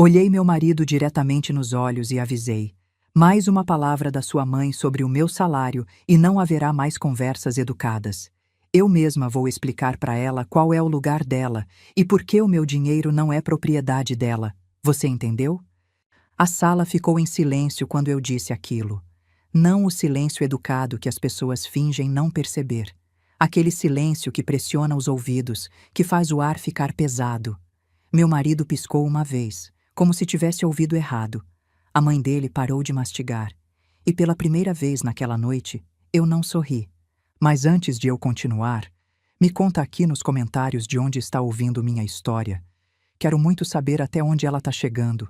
Olhei meu marido diretamente nos olhos e avisei: mais uma palavra da sua mãe sobre o meu salário e não haverá mais conversas educadas. Eu mesma vou explicar para ela qual é o lugar dela e por que o meu dinheiro não é propriedade dela. Você entendeu? A sala ficou em silêncio quando eu disse aquilo. Não o silêncio educado que as pessoas fingem não perceber. Aquele silêncio que pressiona os ouvidos, que faz o ar ficar pesado. Meu marido piscou uma vez, como se tivesse ouvido errado. A mãe dele parou de mastigar. E pela primeira vez naquela noite, eu não sorri. Mas antes de eu continuar, me conta aqui nos comentários de onde está ouvindo minha história. Quero muito saber até onde ela está chegando.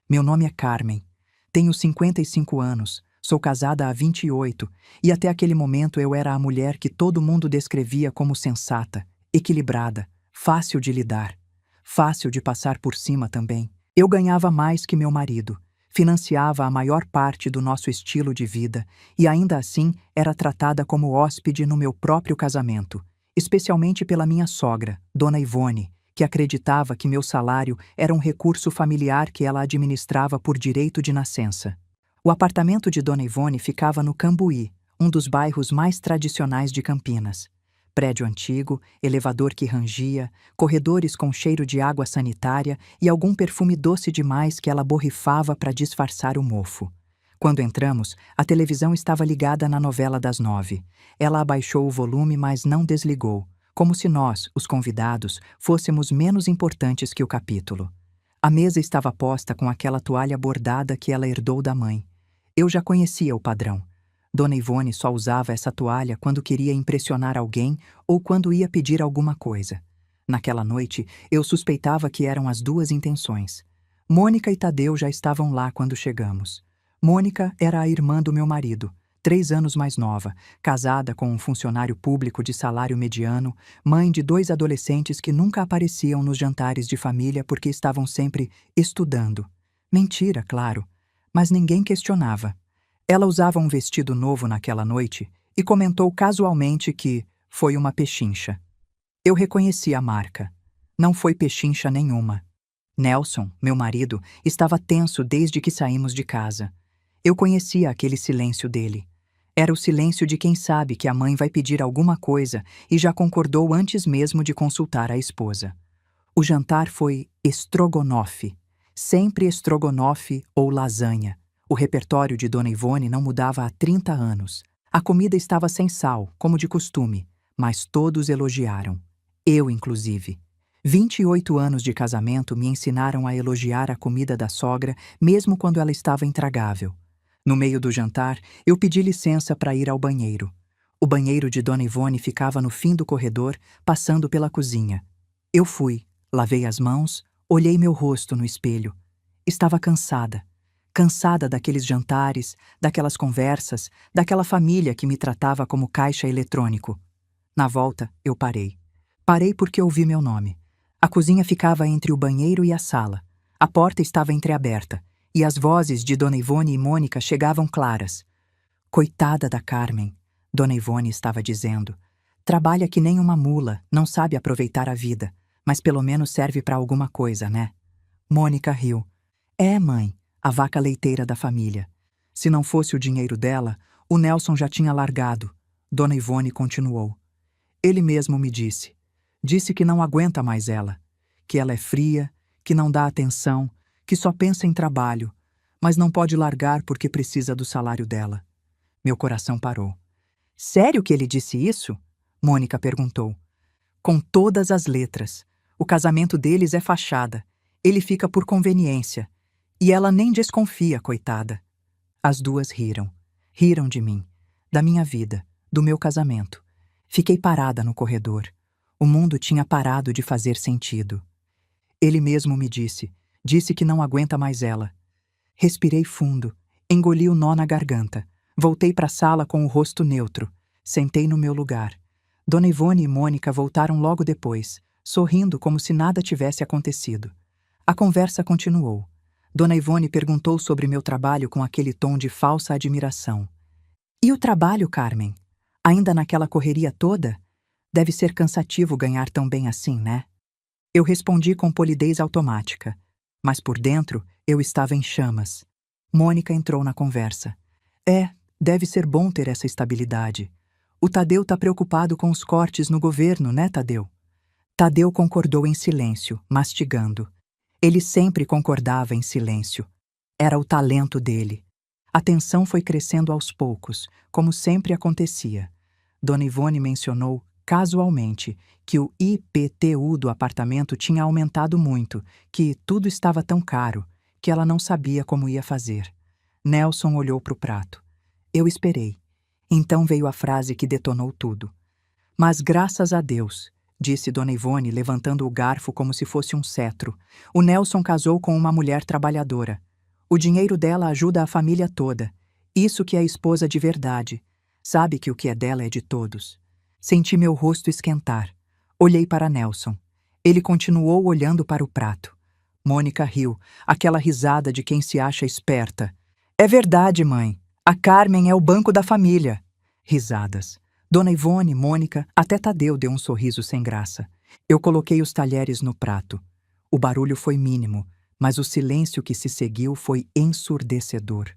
Meu nome é Carmen. Tenho 55 anos, sou casada há 28 e até aquele momento eu era a mulher que todo mundo descrevia como sensata, equilibrada, fácil de lidar, fácil de passar por cima também. Eu ganhava mais que meu marido, financiava a maior parte do nosso estilo de vida e ainda assim era tratada como hóspede no meu próprio casamento, especialmente pela minha sogra, Dona Ivone, que acreditava que meu salário era um recurso familiar que ela administrava por direito de nascença. O apartamento de Dona Ivone ficava no Cambuí, um dos bairros mais tradicionais de Campinas. Prédio antigo, elevador que rangia, corredores com cheiro de água sanitária e algum perfume doce demais que ela borrifava para disfarçar o mofo. Quando entramos, a televisão estava ligada na novela das 9. Ela abaixou o volume, mas não desligou, como se nós, os convidados, fôssemos menos importantes que o capítulo. A mesa estava posta com aquela toalha bordada que ela herdou da mãe. Eu já conhecia o padrão. Dona Ivone só usava essa toalha quando queria impressionar alguém ou quando ia pedir alguma coisa. Naquela noite, eu suspeitava que eram as duas intenções. Mônica e Tadeu já estavam lá quando chegamos. Mônica era a irmã do meu marido, 3 anos mais nova, casada com um funcionário público de salário mediano, mãe de 2 adolescentes que nunca apareciam nos jantares de família porque estavam sempre estudando. Mentira, claro, mas ninguém questionava. Ela usava um vestido novo naquela noite e comentou casualmente que foi uma pechincha. Eu reconheci a marca. Não foi pechincha nenhuma. Nelson, meu marido, estava tenso desde que saímos de casa. Eu conhecia aquele silêncio dele. Era o silêncio de quem sabe que a mãe vai pedir alguma coisa e já concordou antes mesmo de consultar a esposa. O jantar foi estrogonofe. Sempre estrogonofe ou lasanha. O repertório de Dona Ivone não mudava há 30 anos. A comida estava sem sal, como de costume, mas todos elogiaram. Eu, inclusive. 28 anos de casamento me ensinaram a elogiar a comida da sogra, mesmo quando ela estava intragável. No meio do jantar, eu pedi licença para ir ao banheiro. O banheiro de Dona Ivone ficava no fim do corredor, passando pela cozinha. Eu fui, lavei as mãos, olhei meu rosto no espelho. Estava cansada. Cansada daqueles jantares, daquelas conversas, daquela família que me tratava como caixa eletrônico. Na volta, eu parei. Parei porque ouvi meu nome. A cozinha ficava entre o banheiro e a sala. A porta estava entreaberta, e as vozes de Dona Ivone e Mônica chegavam claras. Coitada da Carmen, Dona Ivone estava dizendo. Trabalha que nem uma mula, não sabe aproveitar a vida, mas pelo menos serve para alguma coisa, né? Mônica riu. É, mãe, a vaca leiteira da família. Se não fosse o dinheiro dela, o Nelson já tinha largado. Dona Ivone continuou. Ele mesmo me disse. Disse que não aguenta mais ela. Que ela é fria, que não dá atenção, que só pensa em trabalho, mas não pode largar porque precisa do salário dela. Meu coração parou. Sério que ele disse isso? Mônica perguntou. Com todas as letras. O casamento deles é fachada. Ele fica por conveniência. E ela nem desconfia, coitada. As duas riram. Riram de mim, da minha vida, do meu casamento. Fiquei parada no corredor. O mundo tinha parado de fazer sentido. Ele mesmo me disse. Disse que não aguenta mais ela. Respirei fundo, engoli o nó na garganta. Voltei para a sala com o rosto neutro. Sentei no meu lugar. Dona Ivone e Mônica voltaram logo depois, sorrindo como se nada tivesse acontecido. A conversa continuou. Dona Ivone perguntou sobre meu trabalho com aquele tom de falsa admiração. E o trabalho, Carmen? Ainda naquela correria toda? Deve ser cansativo ganhar tão bem assim, né? Eu respondi com polidez automática. mas por dentro eu estava em chamas. Mônica entrou na conversa. Deve ser bom ter essa estabilidade. O Tadeu tá preocupado com os cortes no governo, né, Tadeu? Tadeu concordou em silêncio, mastigando. Ele sempre concordava em silêncio. Era o talento dele. A tensão foi crescendo aos poucos, como sempre acontecia. Dona Ivone mencionou, casualmente, que o IPTU do apartamento tinha aumentado muito, que tudo estava tão caro, que ela não sabia como ia fazer. Nelson olhou para o prato. Eu esperei. Então veio a frase que detonou tudo. Mas graças a Deus, disse Dona Ivone, levantando o garfo como se fosse um cetro, o Nelson casou com uma mulher trabalhadora. O dinheiro dela ajuda a família toda. Isso que é esposa de verdade. Sabe que o que é dela é de todos. Senti meu rosto esquentar. Olhei para Nelson. Ele continuou olhando para o prato. Mônica riu, aquela risada de quem se acha esperta. É verdade, mãe. A Carmen é o banco da família. Risadas. Dona Ivone, Mônica, até Tadeu deu um sorriso sem graça. Eu coloquei os talheres no prato. O barulho foi mínimo, mas o silêncio que se seguiu foi ensurdecedor.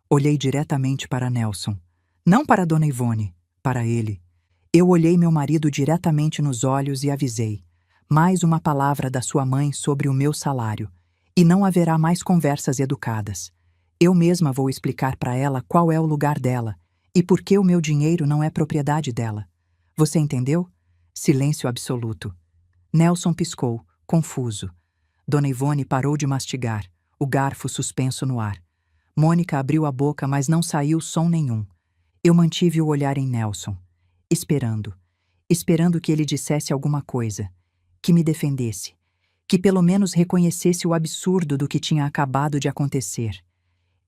Olhei diretamente para Nelson. Não para Dona Ivone, para ele. Eu olhei meu marido diretamente nos olhos e avisei. Mais uma palavra da sua mãe sobre o meu salário. E não haverá mais conversas educadas. Eu mesma vou explicar para ela qual é o lugar dela e por que o meu dinheiro não é propriedade dela. Você entendeu? Silêncio absoluto. Nelson piscou, confuso. Dona Ivone parou de mastigar, o garfo suspenso no ar. Mônica abriu a boca, mas não saiu som nenhum. Eu mantive o olhar em Nelson, esperando que ele dissesse alguma coisa, que me defendesse, que pelo menos reconhecesse o absurdo do que tinha acabado de acontecer.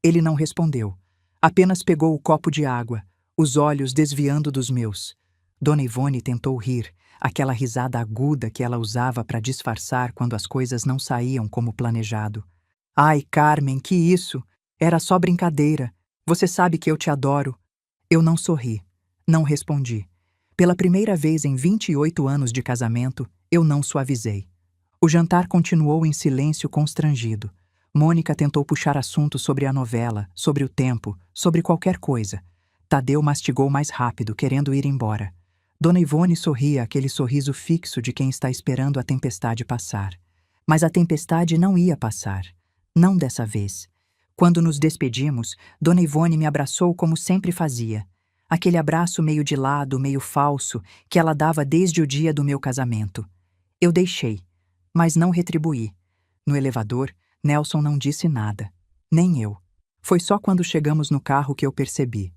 Ele não respondeu. Apenas pegou o copo de água, os olhos desviando dos meus. Dona Ivone tentou rir, aquela risada aguda que ela usava para disfarçar quando as coisas não saíam como planejado. Ai, Carmen, que isso? Era só brincadeira. Você sabe que eu te adoro. Eu não sorri. Não respondi. Pela primeira vez em 28 anos de casamento, eu não suavizei. O jantar continuou em silêncio constrangido. Mônica tentou puxar assunto sobre a novela, sobre o tempo, sobre qualquer coisa. Tadeu mastigou mais rápido, querendo ir embora. Dona Ivone sorria aquele sorriso fixo de quem está esperando a tempestade passar. Mas a tempestade não ia passar. Não dessa vez. Quando nos despedimos, Dona Ivone me abraçou como sempre fazia. Aquele abraço meio de lado, meio falso, que ela dava desde o dia do meu casamento. Eu deixei, mas não retribuí. No elevador, Nelson não disse nada. Nem eu. Foi só quando chegamos no carro que eu percebi.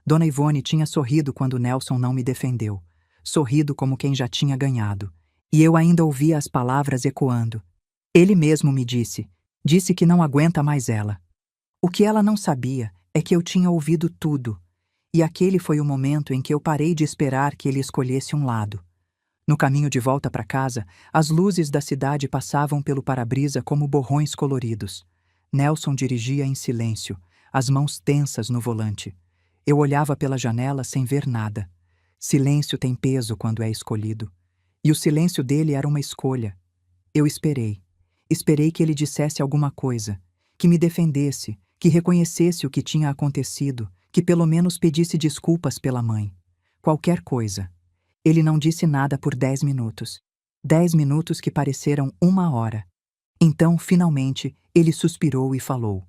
Dona Ivone tinha sorrido quando Nelson não me defendeu. Sorrido como quem já tinha ganhado. E eu ainda ouvia as palavras ecoando. Ele mesmo me disse. Disse que não aguenta mais ela. O que ela não sabia é que eu tinha ouvido tudo. E aquele foi o momento em que eu parei de esperar que ele escolhesse um lado. No caminho de volta para casa, as luzes da cidade passavam pelo para-brisa como borrões coloridos. Nelson dirigia em silêncio, as mãos tensas no volante. Eu olhava pela janela sem ver nada. Silêncio tem peso quando é escolhido. E o silêncio dele era uma escolha. Eu esperei. Esperei que ele dissesse alguma coisa, que me defendesse, que reconhecesse o que tinha acontecido, que pelo menos pedisse desculpas pela mãe. Qualquer coisa. Ele não disse nada por 10 minutos. 10 minutos que pareceram 1 hora. Então, finalmente, ele suspirou e falou.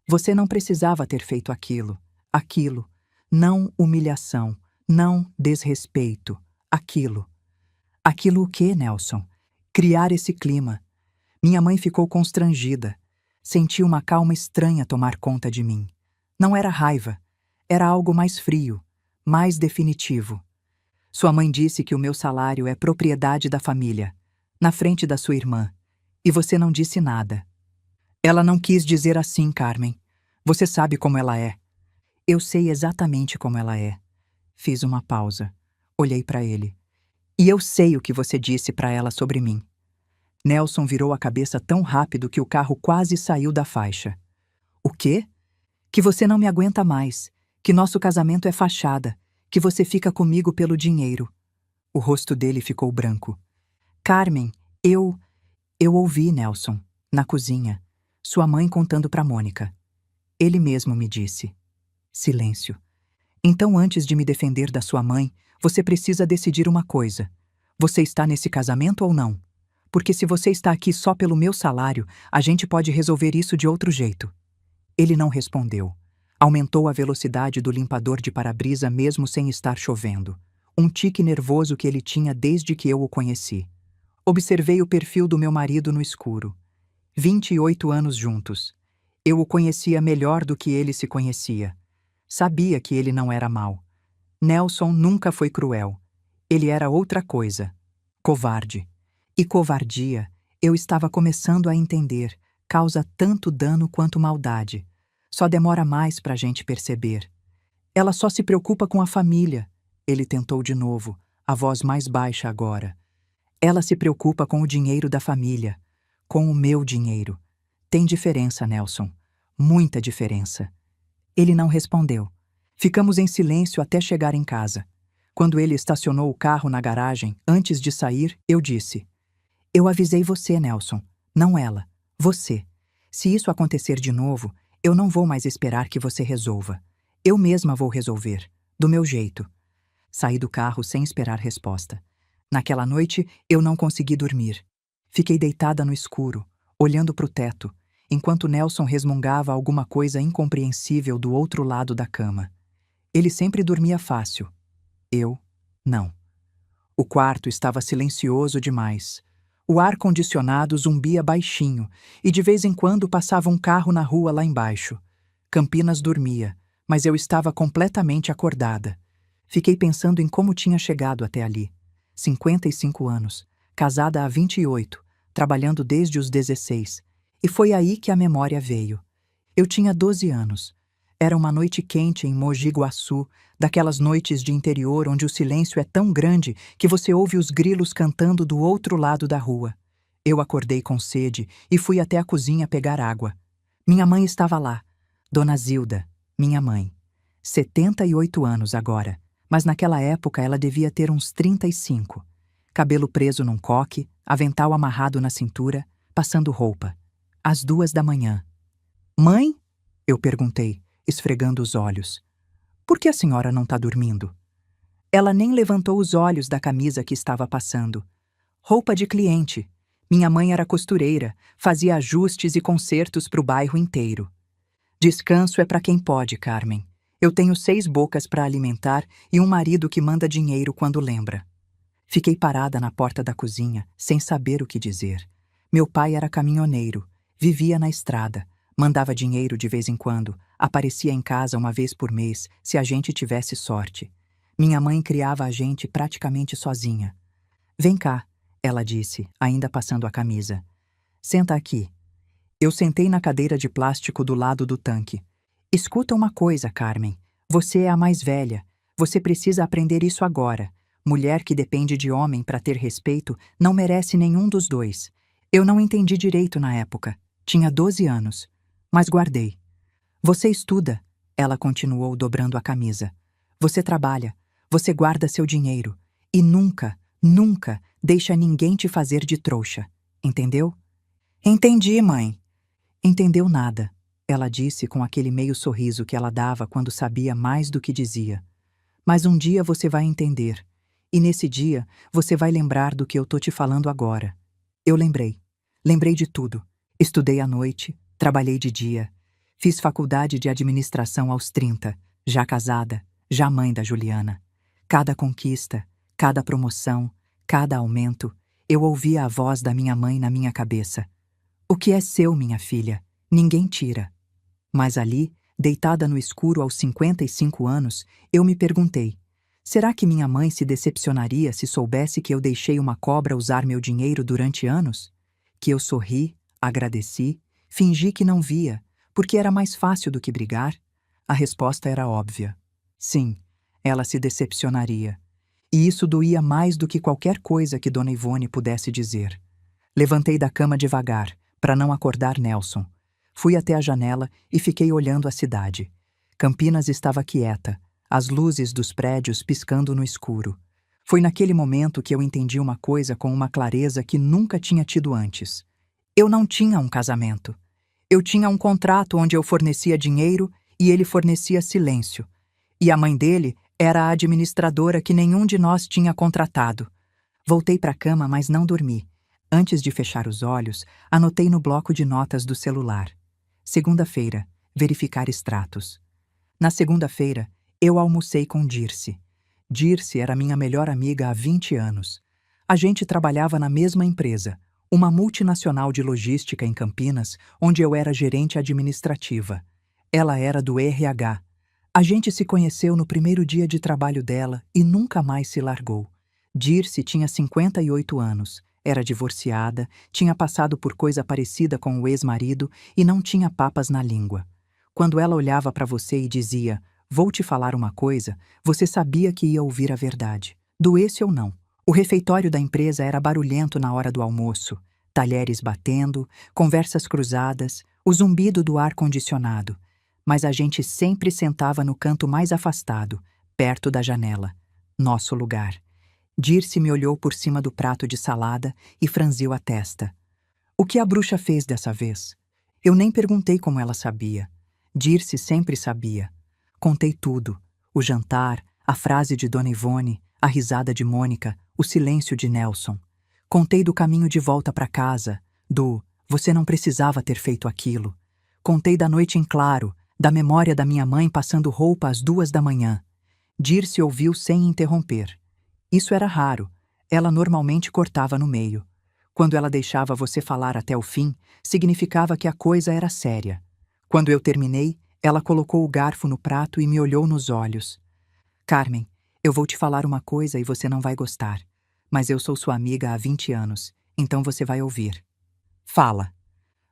Você não precisava ter feito aquilo. Aquilo. Não humilhação. Não desrespeito. Aquilo. Aquilo o quê, Nelson? Criar esse clima. Minha mãe ficou constrangida. Senti uma calma estranha tomar conta de mim. Não era raiva. Era algo mais frio, mais definitivo. Sua mãe disse que o meu salário é propriedade da família, na frente da sua irmã, e você não disse nada. Ela não quis dizer assim, Carmen. Você sabe como ela é. Eu sei exatamente como ela é. Fiz uma pausa. Olhei para ele. E eu sei o que você disse para ela sobre mim. Nelson virou a cabeça tão rápido que o carro quase saiu da faixa. O quê? Que você não me aguenta mais, que nosso casamento é fachada, que você fica comigo pelo dinheiro. O rosto dele ficou branco. Carmen, eu ouvi, Nelson. Na cozinha, sua mãe contando para Mônica. Ele mesmo me disse. Silêncio. Então, antes de me defender da sua mãe, você precisa decidir uma coisa. Você está nesse casamento ou não? Porque se você está aqui só pelo meu salário, a gente pode resolver isso de outro jeito. Ele não respondeu. Aumentou a velocidade do limpador de para-brisa mesmo sem estar chovendo. Um tique nervoso que ele tinha desde que eu o conheci. Observei o perfil do meu marido no escuro. 28 anos juntos. Eu o conhecia melhor do que ele se conhecia. Sabia que ele não era mau. Nelson nunca foi cruel. Ele era outra coisa. Covarde. E covardia, eu estava começando a entender, causa tanto dano quanto maldade. Só demora mais pra gente perceber. Ela só se preocupa com a família. Ele tentou de novo, a voz mais baixa agora. Ela se preocupa com o dinheiro da família. Com o meu dinheiro. Tem diferença, Nelson. Muita diferença. Ele não respondeu. Ficamos em silêncio até chegar em casa. Quando ele estacionou o carro na garagem, antes de sair, eu disse: Eu avisei você, Nelson. Não ela. Você. Se isso acontecer de novo, eu não vou mais esperar que você resolva. Eu mesma vou resolver. Do meu jeito. Saí do carro sem esperar resposta. Naquela noite, eu não consegui dormir. Fiquei deitada no escuro, olhando para o teto, enquanto Nelson resmungava alguma coisa incompreensível do outro lado da cama. Ele sempre dormia fácil. Eu, não. O quarto estava silencioso demais. O ar-condicionado zumbia baixinho e de vez em quando passava um carro na rua lá embaixo. Campinas dormia, mas eu estava completamente acordada. Fiquei pensando em como tinha chegado até ali. 55 anos, casada há 28, trabalhando desde os 16. E foi aí que a memória veio. Eu tinha 12 anos. Era uma noite quente em Mogi Guaçu, daquelas noites de interior onde o silêncio é tão grande que você ouve os grilos cantando do outro lado da rua. Eu acordei com sede e fui até a cozinha pegar água. Minha mãe estava lá. Dona Zilda, minha mãe. 78 anos agora, mas naquela época ela devia ter uns 35. Cabelo preso num coque, avental amarrado na cintura, passando roupa. Às 2 da manhã. Mãe? Eu perguntei, esfregando os olhos. Por que a senhora não está dormindo? Ela nem levantou os olhos da camisa que estava passando. Roupa de cliente. Minha mãe era costureira, fazia ajustes e consertos para o bairro inteiro. Descanso é para quem pode, Carmen. Eu tenho 6 bocas para alimentar e um marido que manda dinheiro quando lembra. Fiquei parada na porta da cozinha, sem saber o que dizer. Meu pai era caminhoneiro, vivia na estrada, mandava dinheiro de vez em quando, aparecia em casa uma vez por mês, se a gente tivesse sorte. Minha mãe criava a gente praticamente sozinha. Vem cá, ela disse, ainda passando a camisa. Senta aqui. Eu sentei na cadeira de plástico do lado do tanque. Escuta uma coisa, Carmen. Você é a mais velha. Você precisa aprender isso agora. Mulher que depende de homem para ter respeito não merece nenhum dos dois. Eu não entendi direito na época. Tinha 12 anos. Mas guardei. Você estuda, ela continuou dobrando a camisa. Você trabalha. Você guarda seu dinheiro. E nunca, nunca deixa ninguém te fazer de trouxa. Entendeu? Entendi, mãe. Entendeu nada, ela disse com aquele meio sorriso que ela dava quando sabia mais do que dizia. Mas um dia você vai entender. E nesse dia, você vai lembrar do que eu tô te falando agora. Eu lembrei. Lembrei de tudo. Estudei à noite, trabalhei de dia. Fiz faculdade de administração aos 30, já casada, já mãe da Juliana. Cada conquista, cada promoção, cada aumento, eu ouvia a voz da minha mãe na minha cabeça. O que é seu, minha filha? Ninguém tira. Mas ali, deitada no escuro aos 55 anos, eu me perguntei, será que minha mãe se decepcionaria se soubesse que eu deixei uma cobra usar meu dinheiro durante anos? Que eu sorri, agradeci, fingi que não via, porque era mais fácil do que brigar? A resposta era óbvia. Sim, ela se decepcionaria. E isso doía mais do que qualquer coisa que Dona Ivone pudesse dizer. Levantei da cama devagar, para não acordar Nelson. Fui até a janela e fiquei olhando a cidade. Campinas estava quieta, as luzes dos prédios piscando no escuro. Foi naquele momento que eu entendi uma coisa com uma clareza que nunca tinha tido antes. Eu não tinha um casamento. Eu tinha um contrato onde eu fornecia dinheiro e ele fornecia silêncio. E a mãe dele era a administradora que nenhum de nós tinha contratado. Voltei para a cama, mas não dormi. Antes de fechar os olhos, anotei no bloco de notas do celular. Segunda-feira, verificar extratos. Na segunda-feira, eu almocei com Dirce. Dirce era minha melhor amiga há 20 anos. A gente trabalhava na mesma empresa, uma multinacional de logística em Campinas, onde eu era gerente administrativa. Ela era do RH. A gente se conheceu no primeiro dia de trabalho dela e nunca mais se largou. Dirce tinha 58 anos, era divorciada, tinha passado por coisa parecida com o ex-marido e não tinha papas na língua. Quando ela olhava para você e dizia, "Vou te falar uma coisa", você sabia que ia ouvir a verdade, doesse ou não. O refeitório da empresa era barulhento na hora do almoço, talheres batendo, conversas cruzadas, o zumbido do ar-condicionado. Mas a gente sempre sentava no canto mais afastado, perto da janela. Nosso lugar. Dirce me olhou por cima do prato de salada e franziu a testa. O que a bruxa fez dessa vez? Eu nem perguntei como ela sabia. Dirce sempre sabia. Contei tudo. O jantar, a frase de Dona Ivone, a risada de Mônica, o silêncio de Nelson. Contei do caminho de volta para casa, do "você não precisava ter feito aquilo". Contei da noite em claro, da memória da minha mãe passando roupa às 2 da manhã. Dirce ouviu sem interromper. Isso era raro. Ela normalmente cortava no meio. Quando ela deixava você falar até o fim, significava que a coisa era séria. Quando eu terminei, ela colocou o garfo no prato e me olhou nos olhos. "Carmen, eu vou te falar uma coisa e você não vai gostar. Mas eu sou sua amiga há 20 anos, então você vai ouvir." "Fala."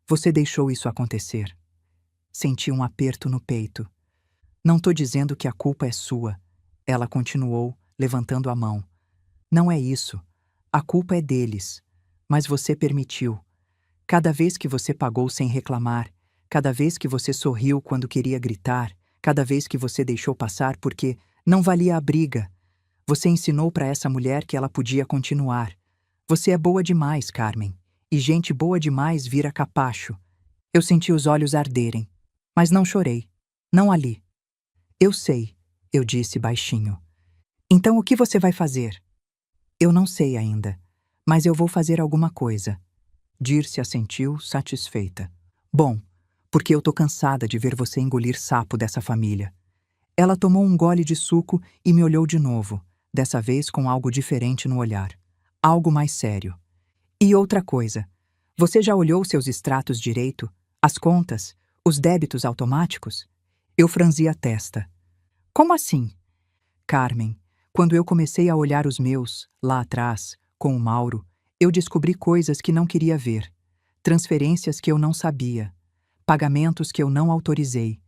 "Você deixou isso acontecer." Senti um aperto no peito. "Não tô dizendo que a culpa é sua." Ela continuou, levantando a mão. "Não é isso. A culpa é deles. Mas você permitiu. Cada vez que você pagou sem reclamar, cada vez que você sorriu quando queria gritar, cada vez que você deixou passar porque não valia a briga, você ensinou para essa mulher que ela podia continuar. Você é boa demais, Carmen. E gente boa demais vira capacho." Eu senti os olhos arderem. Mas não chorei. Não ali. "Eu sei", eu disse baixinho. "Então o que você vai fazer?" "Eu não sei ainda. Mas eu vou fazer alguma coisa." Dirce assentiu, satisfeita. "Bom, porque eu tô cansada de ver você engolir sapo dessa família." Ela tomou um gole de suco e me olhou de novo, dessa vez com algo diferente no olhar. Algo mais sério. "E outra coisa. Você já olhou seus extratos direito? As contas? Os débitos automáticos?" Eu franzi a testa. "Como assim?" "Carmen, quando eu comecei a olhar os meus, lá atrás, com o Mauro, eu descobri coisas que não queria ver. Transferências que eu não sabia. Pagamentos que eu não autorizei.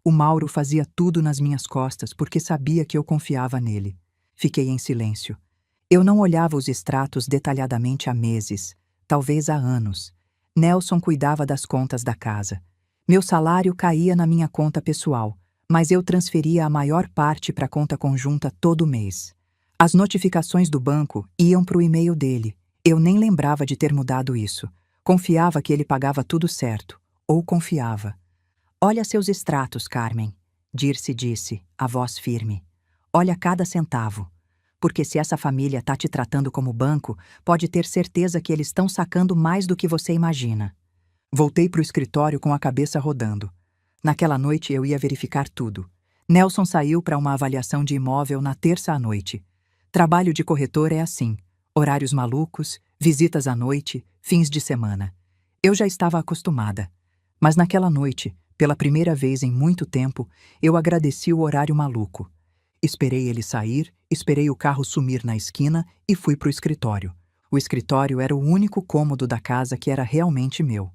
O Mauro fazia tudo nas minhas costas porque sabia que eu confiava nele." Fiquei em silêncio. Eu não olhava os extratos detalhadamente há meses, talvez há anos. Nelson cuidava das contas da casa. Meu salário caía na minha conta pessoal, mas eu transferia a maior parte para a conta conjunta todo mês. As notificações do banco iam para o e-mail dele. Eu nem lembrava de ter mudado isso. Confiava que ele pagava tudo certo. Ou confiava. "Olha seus extratos, Carmen", Dirce disse, a voz firme. "Olha cada centavo. Porque se essa família tá te tratando como banco, pode ter certeza que eles estão sacando mais do que você imagina." Voltei para o escritório com a cabeça rodando. Naquela noite eu ia verificar tudo. Nelson saiu para uma avaliação de imóvel na terça à noite. Trabalho de corretor é assim: horários malucos, visitas à noite, fins de semana. Eu já estava acostumada. Mas naquela noite, pela primeira vez em muito tempo, eu agradeci o horário maluco. Esperei ele sair, esperei o carro sumir na esquina e fui para o escritório. O escritório era o único cômodo da casa que era realmente meu.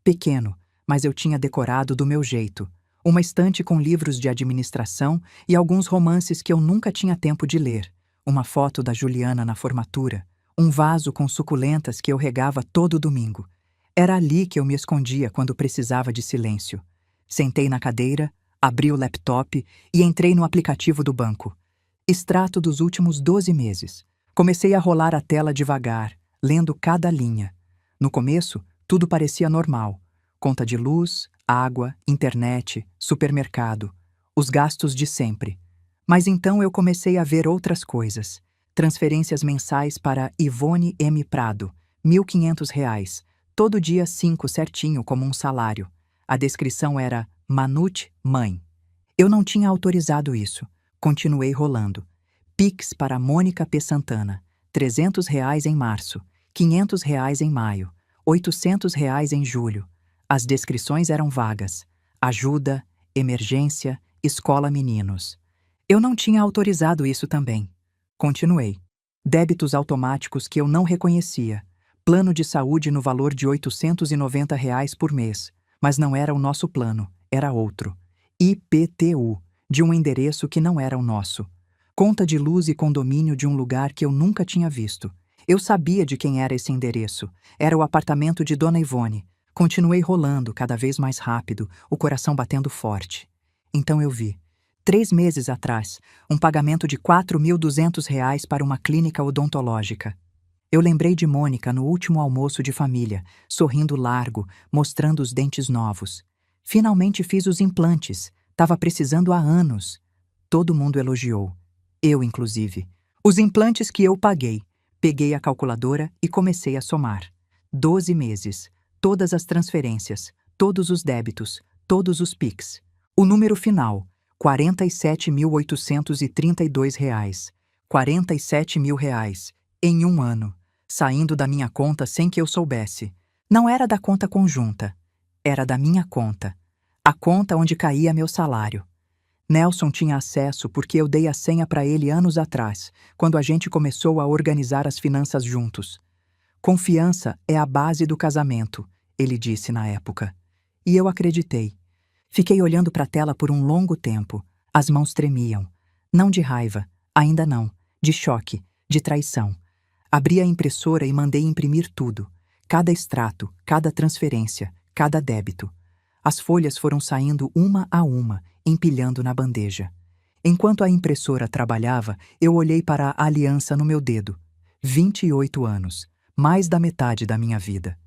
Pequeno, mas eu tinha decorado do meu jeito. Uma estante com livros de administração e alguns romances que eu nunca tinha tempo de ler. Uma foto da Juliana na formatura. Um vaso com suculentas que eu regava todo domingo. Era ali que eu me escondia quando precisava de silêncio. Sentei na cadeira, abri o laptop e entrei no aplicativo do banco. Extrato dos últimos 12 meses. Comecei a rolar a tela devagar, lendo cada linha. No começo, Tudo parecia normal. Conta de luz, água, internet, supermercado. Os gastos de sempre. Mas então eu comecei a ver outras coisas. Transferências mensais para Ivone M. Prado, R$ 1.500. Todo dia 5 certinho como um salário. A descrição era Manute, mãe. Eu não tinha autorizado isso. Continuei rolando. Pix para Mônica P. Santana. R$ 300 em março. R$ 500 em maio. R$ 800 em julho. As descrições eram vagas. Ajuda, emergência, escola meninos. Eu não tinha autorizado isso também. Continuei. Débitos automáticos que eu não reconhecia. Plano de saúde no valor de R$ 890 por mês. Mas não era o nosso plano, era outro. IPTU, de um endereço que não era o nosso. Conta de luz e condomínio de um lugar que eu nunca tinha visto. Eu sabia de quem era esse endereço. Era o apartamento de Dona Ivone. Continuei rolando cada vez mais rápido, o coração batendo forte. Então eu vi, 3 meses atrás, um pagamento de R$ 4.200 para uma clínica odontológica. Eu lembrei de Mônica no último almoço de família, sorrindo largo, mostrando os dentes novos. Finalmente fiz os implantes. Tava precisando há anos. Todo mundo elogiou. Eu, inclusive. Os implantes que eu paguei. Peguei a calculadora e comecei a somar. 12 meses. Todas as transferências. Todos os débitos. Todos os PIX. O número final. R$ 47.832. R$ 47.000. Em um ano. Saindo da minha conta sem que eu soubesse. Não era da conta conjunta. Era da minha conta. A conta onde caía meu salário. Nelson tinha acesso porque eu dei a senha para ele anos atrás, quando a gente começou a organizar as finanças juntos. Confiança é a base do casamento, ele disse na época. E eu acreditei. Fiquei olhando para a tela por um longo tempo. As mãos tremiam. Não de raiva, ainda não. De choque, de traição. Abri a impressora e mandei imprimir tudo. Cada extrato, cada transferência, cada débito. As folhas foram saindo uma a uma, empilhando na bandeja. Enquanto a impressora trabalhava, eu olhei para a aliança no meu dedo. 28 anos, mais da metade da minha vida.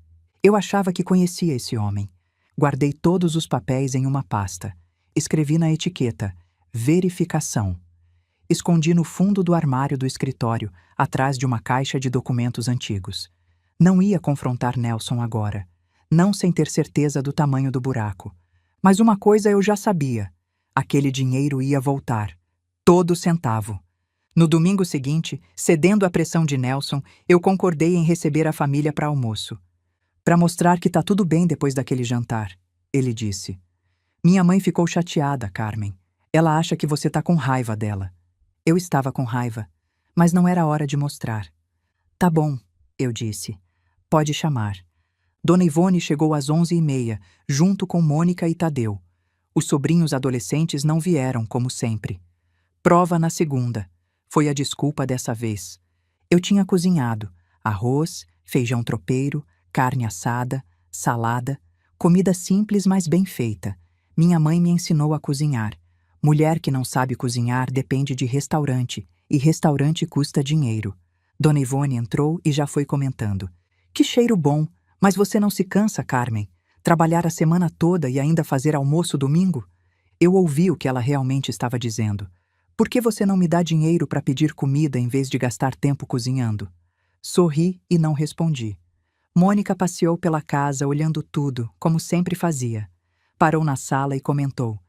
Eu achava que conhecia esse homem. Guardei todos os papéis em uma pasta. Escrevi na etiqueta, verificação. Escondi no fundo do armário do escritório, atrás de uma caixa de documentos antigos. Não ia confrontar Nelson agora. Não sem ter certeza do tamanho do buraco. Mas uma coisa eu já sabia. Aquele dinheiro ia voltar. Todo centavo. No domingo seguinte, cedendo à pressão de Nelson, eu concordei em receber a família para almoço. Para mostrar que tá tudo bem depois daquele jantar, ele disse. Minha mãe ficou chateada, Carmen. Ela acha que você tá com raiva dela. Eu estava com raiva, mas não era hora de mostrar. Tá bom, eu disse. Pode chamar. Dona Ivone chegou às 11h30, junto com Mônica e Tadeu. Os sobrinhos adolescentes não vieram, como sempre. Prova na segunda. Foi a desculpa dessa vez. Eu tinha cozinhado arroz, feijão tropeiro, carne assada, salada, comida simples, mas bem feita. Minha mãe me ensinou a cozinhar. Mulher que não sabe cozinhar depende de restaurante, e restaurante custa dinheiro. Dona Ivone entrou e já foi comentando. Que cheiro bom! Mas você não se cansa, Carmen? Trabalhar a semana toda e ainda fazer almoço domingo? Eu ouvi o que ela realmente estava dizendo. Por que você não me dá dinheiro para pedir comida em vez de gastar tempo cozinhando? Sorri e não respondi. Mônica passeou pela casa olhando tudo, como sempre fazia. Parou na sala e comentou.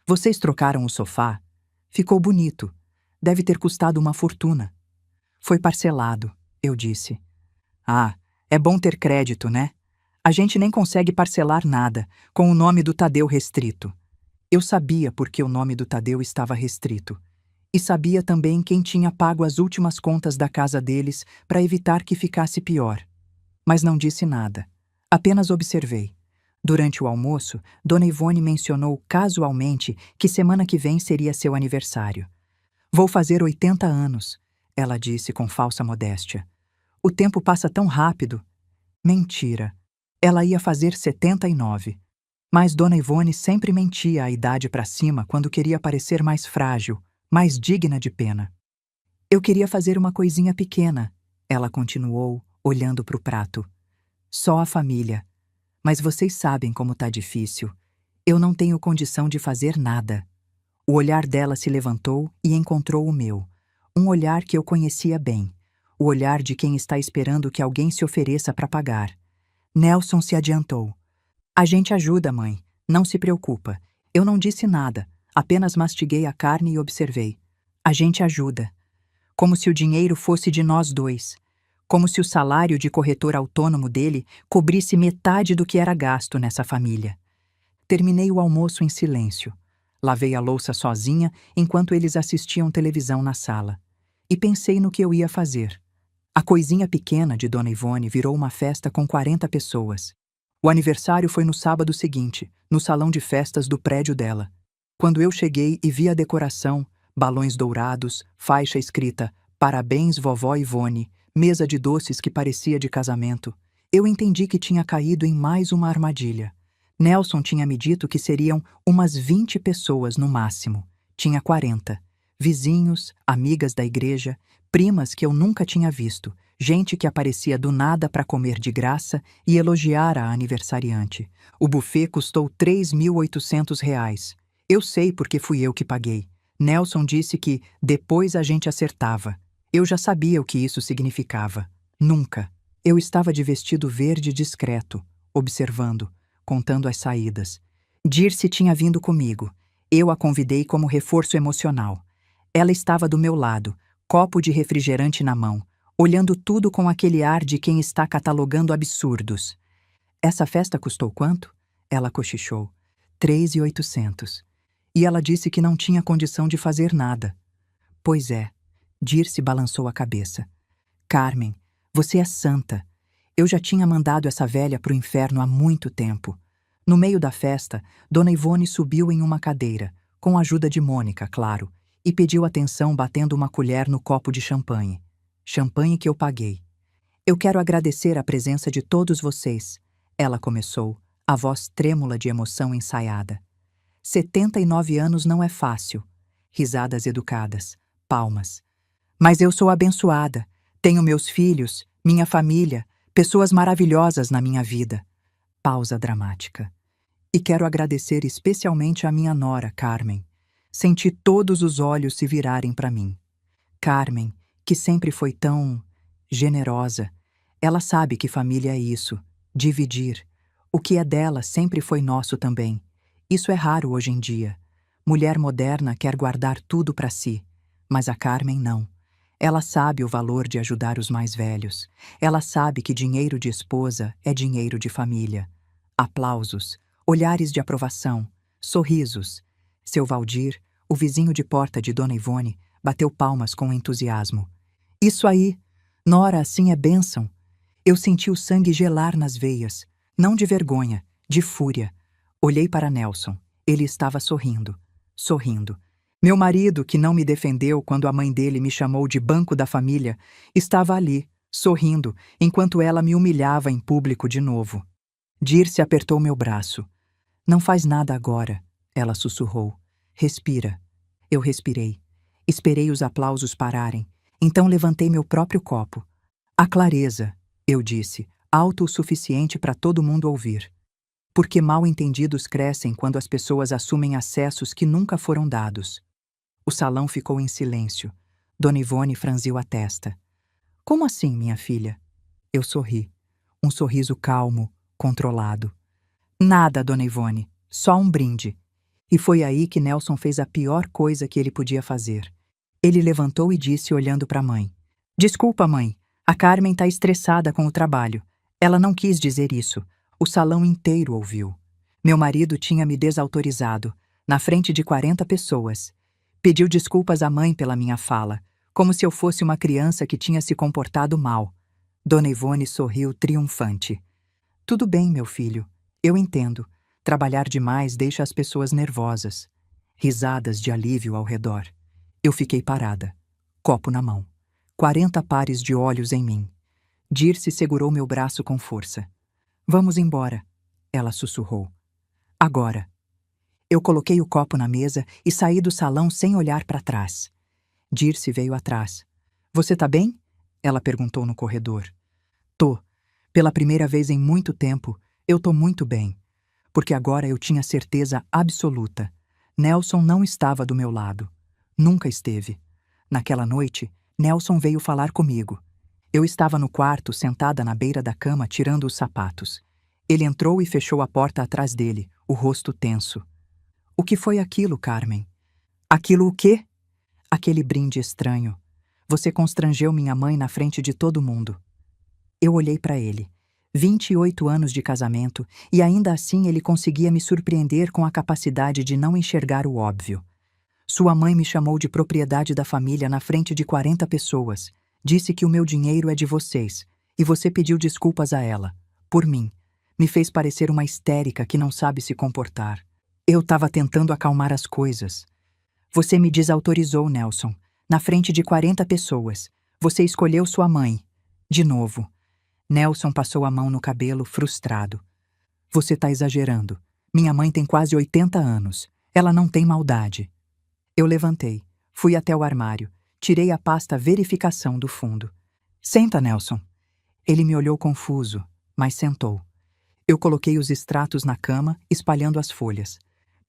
Vocês trocaram o sofá? Ficou bonito. Deve ter custado uma fortuna. Foi parcelado, eu disse. Ah, é bom ter crédito, né? A gente nem consegue parcelar nada, com o nome do Tadeu restrito. Eu sabia por que o nome do Tadeu estava restrito. E sabia também quem tinha pago as últimas contas da casa deles para evitar que ficasse pior. Mas não disse nada. Apenas observei. Durante o almoço, Dona Ivone mencionou casualmente que semana que vem seria seu aniversário. Vou fazer 80 anos, ela disse com falsa modéstia. O tempo passa tão rápido. Mentira. Ela ia fazer 79. Mas Dona Ivone sempre mentia a idade para cima quando queria parecer mais frágil, mais digna de pena. Eu queria fazer uma coisinha pequena, ela continuou, olhando para o prato. Só a família. Mas vocês sabem como tá difícil. Eu não tenho condição de fazer nada. O olhar dela se levantou e encontrou o meu. Um olhar que eu conhecia bem. O olhar de quem está esperando que alguém se ofereça para pagar. Nelson se adiantou. A gente ajuda, mãe. Não se preocupa. Eu não disse nada. Apenas mastiguei a carne e observei. A gente ajuda. Como se o dinheiro fosse de nós dois. Como se o salário de corretor autônomo dele cobrisse metade do que era gasto nessa família. Terminei o almoço em silêncio. Lavei a louça sozinha enquanto eles assistiam televisão na sala. E pensei no que eu ia fazer. A coisinha pequena de Dona Ivone virou uma festa com 40 pessoas. O aniversário foi no sábado seguinte, no salão de festas do prédio dela. Quando eu cheguei e vi a decoração, balões dourados, faixa escrita "Parabéns, vovó Ivone", mesa de doces que parecia de casamento, eu entendi que tinha caído em mais uma armadilha. Nelson tinha me dito que seriam umas 20 pessoas no máximo. Tinha 40. Vizinhos, amigas da igreja, primas que eu nunca tinha visto, gente que aparecia do nada para comer de graça e elogiar a aniversariante. O buffet custou R$ 3.800. Eu sei porque fui eu que paguei. Nelson disse que depois a gente acertava. Eu já sabia o que isso significava. Nunca. Eu estava de vestido verde discreto, observando, contando as saídas. Dirce tinha vindo comigo. Eu a convidei como reforço emocional. Ela estava do meu lado, copo de refrigerante na mão, olhando tudo com aquele ar de quem está catalogando absurdos. Essa festa custou quanto? Ela cochichou. 3.800. E ela disse que não tinha condição de fazer nada. Pois é. Dirce balançou a cabeça. Carmen, você é santa. Eu já tinha mandado essa velha pro inferno há muito tempo. No meio da festa, Dona Ivone subiu em uma cadeira, com a ajuda de Mônica, claro, e pediu atenção batendo uma colher no copo de champanhe. Champanhe que eu paguei. Eu quero agradecer a presença de todos vocês. Ela começou, a voz trêmula de emoção ensaiada. 79 anos não é fácil. Risadas educadas. Palmas. Mas eu sou abençoada. Tenho meus filhos, minha família, pessoas maravilhosas na minha vida. Pausa dramática. E quero agradecer especialmente a minha nora, Carmen. Senti todos os olhos se virarem para mim. Carmen, que sempre foi tão generosa. Ela sabe que família é isso, dividir. O que é dela sempre foi nosso também. Isso é raro hoje em dia. Mulher moderna quer guardar tudo para si, mas a Carmen não. Ela sabe o valor de ajudar os mais velhos. Ela sabe que dinheiro de esposa é dinheiro de família. Aplausos, olhares de aprovação, sorrisos. Seu Valdir, o vizinho de porta de Dona Ivone, bateu palmas com entusiasmo. Isso aí! Nora, assim é bênção. Eu senti o sangue gelar nas veias, não de vergonha, de fúria. Olhei para Nelson. Ele estava sorrindo. Sorrindo. Meu marido, que não me defendeu quando a mãe dele me chamou de banco da família, estava ali, sorrindo, enquanto ela me humilhava em público de novo. Dirce apertou meu braço. Não faz nada agora, ela sussurrou. Respira. Eu respirei. Esperei os aplausos pararem. Então levantei meu próprio copo. A clareza, eu disse, alto o suficiente para todo mundo ouvir. Porque mal-entendidos crescem quando as pessoas assumem acessos que nunca foram dados. O salão ficou em silêncio. Dona Ivone franziu a testa. Como assim, minha filha? Eu sorri. Um sorriso calmo, controlado. Nada, Dona Ivone. Só um brinde. E foi aí que Nelson fez a pior coisa que ele podia fazer. Ele levantou e disse olhando para a mãe. Desculpa, mãe. A Carmen está estressada com o trabalho. Ela não quis dizer isso. O salão inteiro ouviu. Meu marido tinha me desautorizado, na frente de 40 pessoas. Pediu desculpas à mãe pela minha fala, como se eu fosse uma criança que tinha se comportado mal. Dona Ivone sorriu triunfante. Tudo bem, meu filho. Eu entendo. Trabalhar demais deixa as pessoas nervosas. Risadas de alívio ao redor. Eu fiquei parada, copo na mão. 40 pares de olhos em mim. Dirce segurou meu braço com força. Vamos embora, ela sussurrou. Agora. Eu coloquei o copo na mesa e saí do salão sem olhar para trás. Dirce veio atrás. Você tá bem? Ela perguntou no corredor. Tô. Pela primeira vez em muito tempo, Eu tô muito bem, porque agora eu tinha certeza absoluta. Nelson não estava do meu lado. Nunca esteve. Naquela noite, Nelson veio falar comigo. Eu estava no quarto, sentada na beira da cama, tirando os sapatos. Ele entrou e fechou a porta atrás dele, o rosto tenso. O que foi aquilo, Carmen? Aquilo o quê? Aquele brinde estranho. Você constrangeu minha mãe na frente de todo mundo. Eu olhei para ele. 28 anos de casamento, e ainda assim ele conseguia me surpreender com a capacidade de não enxergar o óbvio. Sua mãe me chamou de propriedade da família na frente de 40 pessoas. Disse que o meu dinheiro é de vocês, e você pediu desculpas a ela. Por mim. Me fez parecer uma histérica que não sabe se comportar. Eu estava tentando acalmar as coisas. Você me desautorizou, Nelson. Na frente de 40 pessoas. Você escolheu sua mãe. De novo. Nelson passou a mão no cabelo, frustrado. Você tá exagerando. Minha mãe tem quase 80 anos. Ela não tem maldade. Eu levantei. Fui até o armário. Tirei a pasta verificação do fundo. Senta, Nelson. Ele me olhou confuso, mas sentou. Eu coloquei os extratos na cama, espalhando as folhas.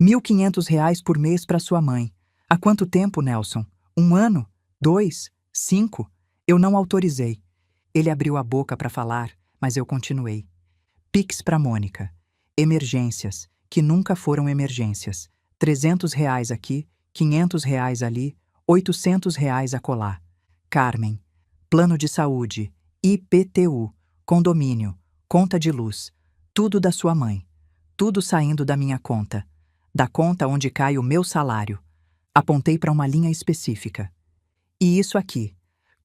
R$ 1.500 por mês para sua mãe. Há quanto tempo, Nelson? 1 ano? 2? 5? Eu não autorizei. Ele abriu a boca para falar, mas eu continuei. Pix para Mônica. Emergências, que nunca foram emergências. R$ 300 aqui, R$ 500 ali, R$ 800 acolá. Carmen. Plano de saúde, IPTU, condomínio, conta de luz. Tudo da sua mãe. Tudo saindo da minha conta. Da conta onde cai o meu salário. Apontei para uma linha específica. E isso aqui.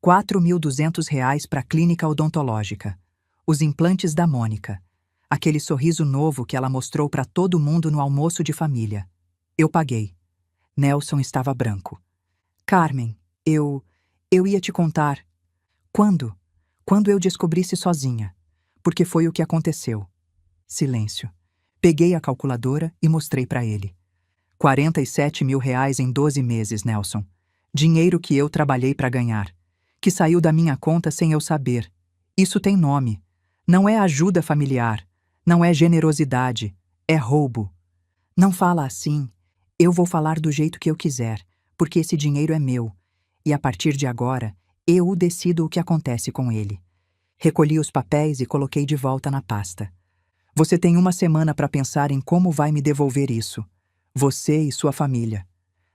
R$ 4.200 para a clínica odontológica. Os implantes da Mônica. Aquele sorriso novo que ela mostrou para todo mundo no almoço de família. Eu paguei. Nelson estava branco. Carmen, eu ia te contar. Quando? Quando eu descobrisse sozinha. Porque foi o que aconteceu. Silêncio. Peguei a calculadora e mostrei para ele. R$ 47.000 em 12 meses, Nelson. Dinheiro que eu trabalhei para ganhar. Que saiu da minha conta sem eu saber. Isso tem nome. Não é ajuda familiar. Não é generosidade. É roubo. Não fala assim. Eu vou falar do jeito que eu quiser, porque esse dinheiro é meu. E a partir de agora, eu decido o que acontece com ele. Recolhi os papéis e coloquei de volta na pasta. Você tem 1 semana para pensar em como vai me devolver isso. Você e sua família.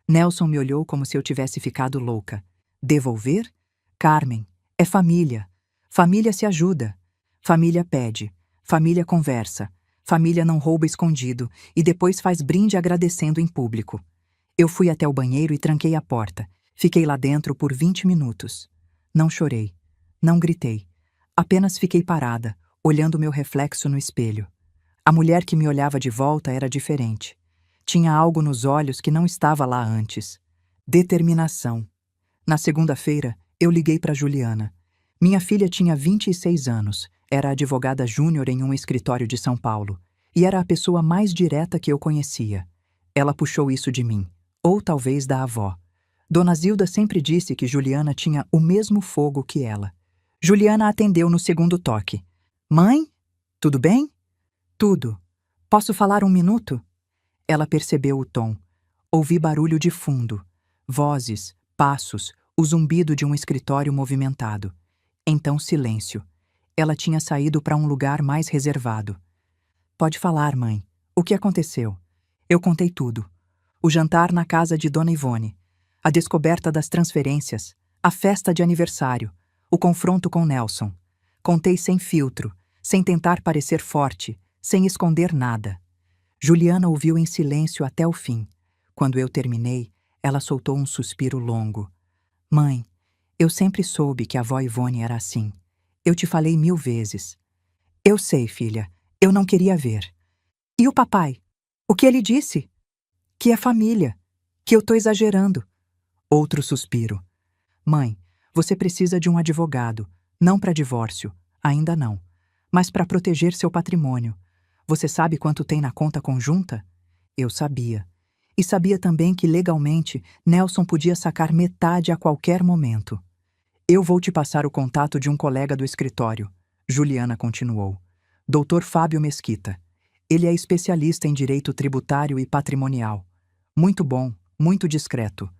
Nelson me olhou como se eu tivesse ficado louca. Devolver? Carmen, é família. Família se ajuda. Família pede. Família conversa. Família não rouba escondido e depois faz brinde agradecendo em público. Eu fui até o banheiro e tranquei a porta. Fiquei lá dentro por 20 minutos. Não chorei. Não gritei. Apenas fiquei parada, olhando meu reflexo no espelho. A mulher que me olhava de volta era diferente. Tinha algo nos olhos que não estava lá antes. Determinação. Na segunda-feira, eu liguei para Juliana. Minha filha tinha 26 anos, era advogada júnior em um escritório de São Paulo, e era a pessoa mais direta que eu conhecia. Ela puxou isso de mim, ou talvez da avó. Dona Zilda sempre disse que Juliana tinha o mesmo fogo que ela. Juliana atendeu no segundo toque. Mãe? Tudo bem? Tudo. Posso falar 1 minuto? Ela percebeu o tom. Ouvi barulho de fundo. Vozes, passos, o zumbido de um escritório movimentado. Então silêncio. Ela tinha saído para um lugar mais reservado. Pode falar, mãe. O que aconteceu? Eu contei tudo. O jantar na casa de Dona Ivone. A descoberta das transferências. A festa de aniversário. O confronto com Nelson. Contei sem filtro, sem tentar parecer forte, sem esconder nada. Juliana ouviu em silêncio até o fim. Quando eu terminei, ela soltou um suspiro longo. Mãe, eu sempre soube que a avó Ivone era assim. Eu te falei 1000 vezes. Eu sei, filha. Eu não queria ver. E o papai? O que ele disse? Que é família. Que eu tô exagerando. Outro suspiro. Mãe, você precisa de um advogado. Não para divórcio. Ainda não. Mas para proteger seu patrimônio. Você sabe quanto tem na conta conjunta? Eu sabia. E sabia também que, legalmente, Nelson podia sacar metade a qualquer momento. Eu vou te passar o contato de um colega do escritório. Juliana continuou. Dr. Fábio Mesquita. Ele é especialista em direito tributário e patrimonial. Muito bom, muito discreto.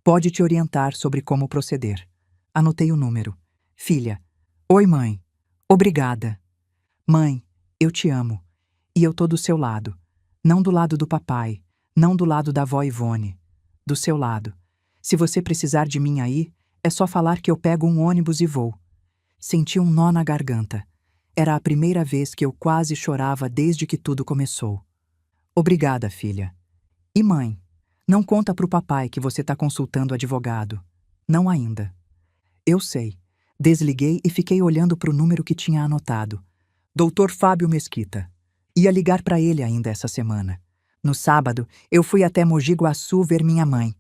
Pode te orientar sobre como proceder. Anotei o número. Filha. Oi, mãe. Obrigada. Mãe, eu te amo. E eu tô do seu lado. Não do lado do papai, não do lado da avó Ivone. Do seu lado. Se você precisar de mim aí, é só falar que eu pego um ônibus e vou. Senti um nó na garganta. Era a primeira vez que eu quase chorava desde que tudo começou. Obrigada, filha. E mãe, não conta pro papai que você tá consultando advogado. Não ainda. Eu sei. Desliguei e fiquei olhando pro número que tinha anotado. Dr. Fábio Mesquita. Ia ligar para ele ainda essa semana. No sábado, eu fui até Mogi Guaçu ver minha mãe.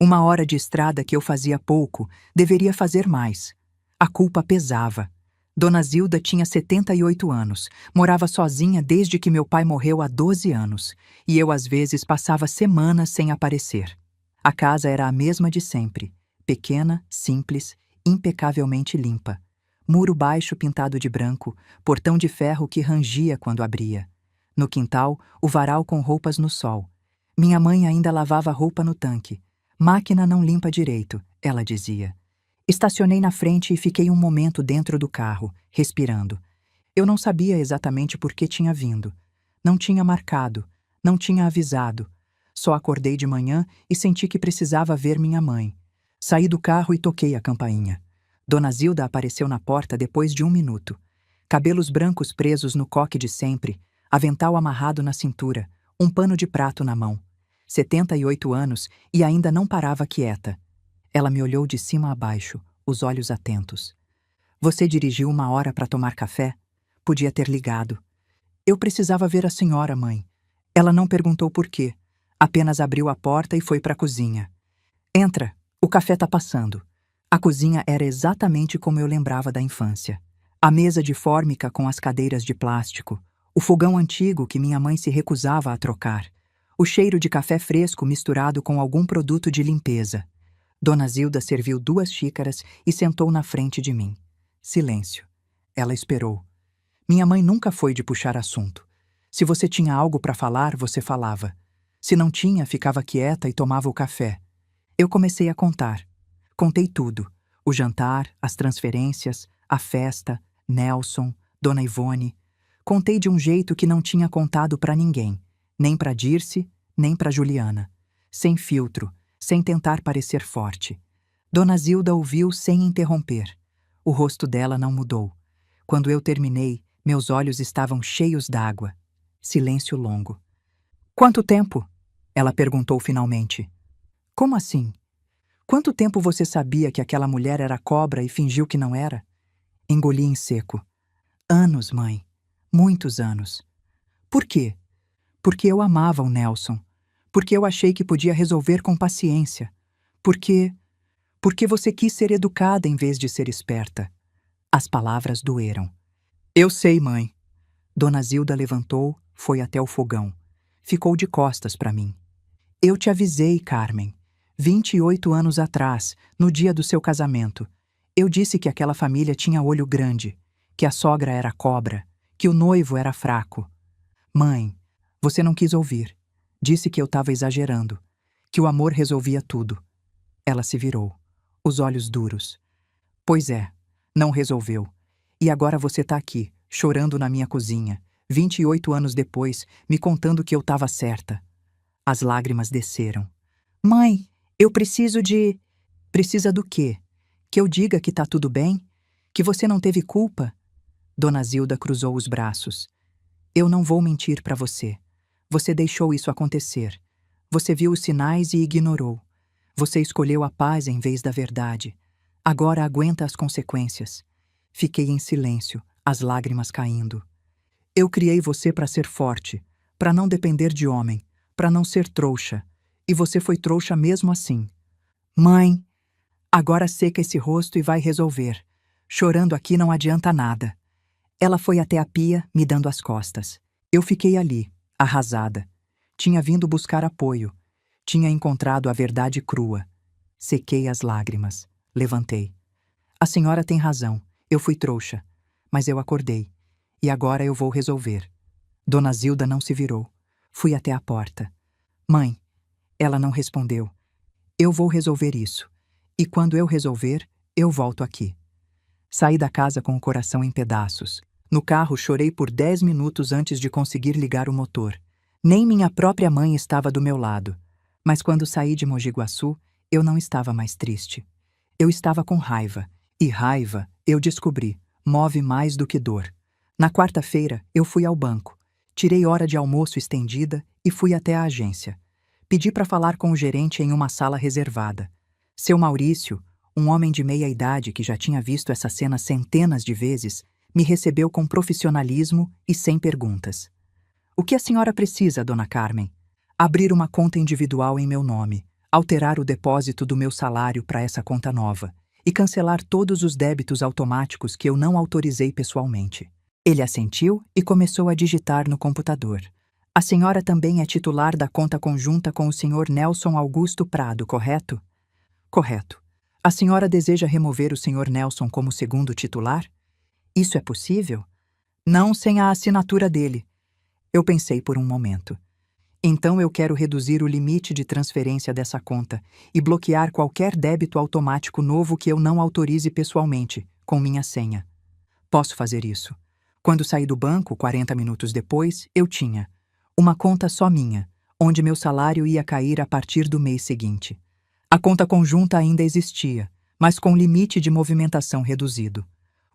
1 hora de estrada que eu fazia pouco, deveria fazer mais. A culpa pesava. Dona Zilda tinha 78 anos, morava sozinha desde que meu pai morreu há 12 anos, e eu às vezes passava semanas sem aparecer. A casa era a mesma de sempre, pequena, simples, impecavelmente limpa. Muro baixo pintado de branco, portão de ferro que rangia quando abria. No quintal, o varal com roupas no sol. Minha mãe ainda lavava roupa no tanque. Máquina não limpa direito, ela dizia. Estacionei na frente e fiquei um momento dentro do carro, respirando. Eu não sabia exatamente por que tinha vindo. Não tinha marcado, não tinha avisado. Só acordei de manhã e senti que precisava ver minha mãe. Saí do carro e toquei a campainha. Dona Zilda apareceu na porta depois de 1 minuto. Cabelos brancos presos no coque de sempre, avental amarrado na cintura, um pano de prato na mão. 78 anos e ainda não parava quieta. Ela me olhou de cima a baixo, os olhos atentos. Você dirigiu 1 hora para tomar café? Podia ter ligado. Eu precisava ver a senhora, mãe. Ela não perguntou por quê. Apenas abriu a porta e foi para a cozinha. Entra, o café tá passando. A cozinha era exatamente como eu lembrava da infância. A mesa de fórmica com as cadeiras de plástico, o fogão antigo que minha mãe se recusava a trocar, o cheiro de café fresco misturado com algum produto de limpeza. Dona Zilda serviu 2 xícaras e sentou na frente de mim. Silêncio. Ela esperou. Minha mãe nunca foi de puxar assunto. Se você tinha algo para falar, você falava. Se não tinha, ficava quieta e tomava o café. Eu comecei a contar. Contei tudo. O jantar, as transferências, a festa, Nelson, Dona Ivone. Contei de um jeito que não tinha contado para ninguém. Nem para Dirce, nem para Juliana. Sem filtro, sem tentar parecer forte. Dona Zilda ouviu sem interromper. O rosto dela não mudou. Quando eu terminei, meus olhos estavam cheios d'água. Silêncio longo. Quanto tempo? Ela perguntou finalmente. Como assim? Quanto tempo você sabia que aquela mulher era cobra e fingiu que não era? Engoli em seco. Anos, mãe. Muitos anos. Por quê? Porque eu amava o Nelson. Porque eu achei que podia resolver com paciência. Porque você quis ser educada em vez de ser esperta. As palavras doeram. Eu sei, mãe. Dona Zilda levantou, foi até o fogão. Ficou de costas para mim. Eu te avisei, Carmen. 28 anos atrás, no dia do seu casamento. Eu disse que aquela família tinha olho grande, que a sogra era cobra, que o noivo era fraco. Mãe, você não quis ouvir. Disse que eu estava exagerando, que o amor resolvia tudo. Ela se virou, os olhos duros. Pois é, não resolveu. E agora você tá aqui, chorando na minha cozinha, 28 anos depois, me contando que eu estava certa. As lágrimas desceram. Mãe, eu preciso de... Precisa do quê? Que eu diga que tá tudo bem? Que você não teve culpa? Dona Zilda cruzou os braços. Eu não vou mentir para você. Você deixou isso acontecer. Você viu os sinais e ignorou. Você escolheu a paz em vez da verdade. Agora aguenta as consequências. Fiquei em silêncio, as lágrimas caindo. Eu criei você para ser forte, para não depender de homem, para não ser trouxa. E você foi trouxa mesmo assim. Mãe, agora seca esse rosto e vai resolver. Chorando aqui não adianta nada. Ela foi até a pia, me dando as costas. Eu fiquei ali, arrasada. Tinha vindo buscar apoio. Tinha encontrado a verdade crua. Sequei as lágrimas. Levantei. A senhora tem razão. Eu fui trouxa. Mas eu acordei. E agora eu vou resolver. Dona Zilda não se virou. Fui até a porta. Mãe, ela não respondeu. Eu vou resolver isso. E quando eu resolver, eu volto aqui. Saí da casa com o coração em pedaços. No carro chorei por 10 minutos antes de conseguir ligar o motor. Nem minha própria mãe estava do meu lado. Mas quando saí de Mogi Guaçu, eu não estava mais triste. Eu estava com raiva. E raiva, eu descobri, move mais do que dor. Na quarta-feira, eu fui ao banco. Tirei hora de almoço estendida e fui até a agência. Pedi para falar com o gerente em uma sala reservada. Seu Maurício, um homem de meia idade que já tinha visto essa cena centenas de vezes, me recebeu com profissionalismo e sem perguntas. O que a senhora precisa, dona Carmen? Abrir uma conta individual em meu nome, alterar o depósito do meu salário para essa conta nova e cancelar todos os débitos automáticos que eu não autorizei pessoalmente. Ele assentiu e começou a digitar no computador. A senhora também é titular da conta conjunta com o senhor Nelson Augusto Prado, correto? Correto. A senhora deseja remover o senhor Nelson como segundo titular? Isso é possível? Não sem a assinatura dele. Eu pensei por um momento. Então eu quero reduzir o limite de transferência dessa conta e bloquear qualquer débito automático novo que eu não autorize pessoalmente, com minha senha. Posso fazer isso. Quando saí do banco, 40 minutos depois, eu tinha uma conta só minha, onde meu salário ia cair a partir do mês seguinte. A conta conjunta ainda existia, mas com limite de movimentação reduzido.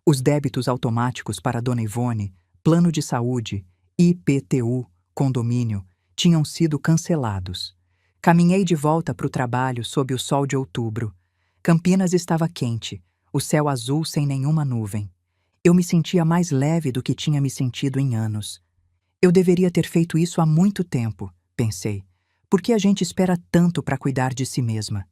Os débitos automáticos para Dona Ivone, plano de saúde, IPTU, condomínio, tinham sido cancelados. Caminhei de volta para o trabalho sob o sol de outubro. Campinas estava quente, o céu azul sem nenhuma nuvem. Eu me sentia mais leve do que tinha me sentido em anos. Eu deveria ter feito isso há muito tempo, pensei. Por que a gente espera tanto para cuidar de si mesma?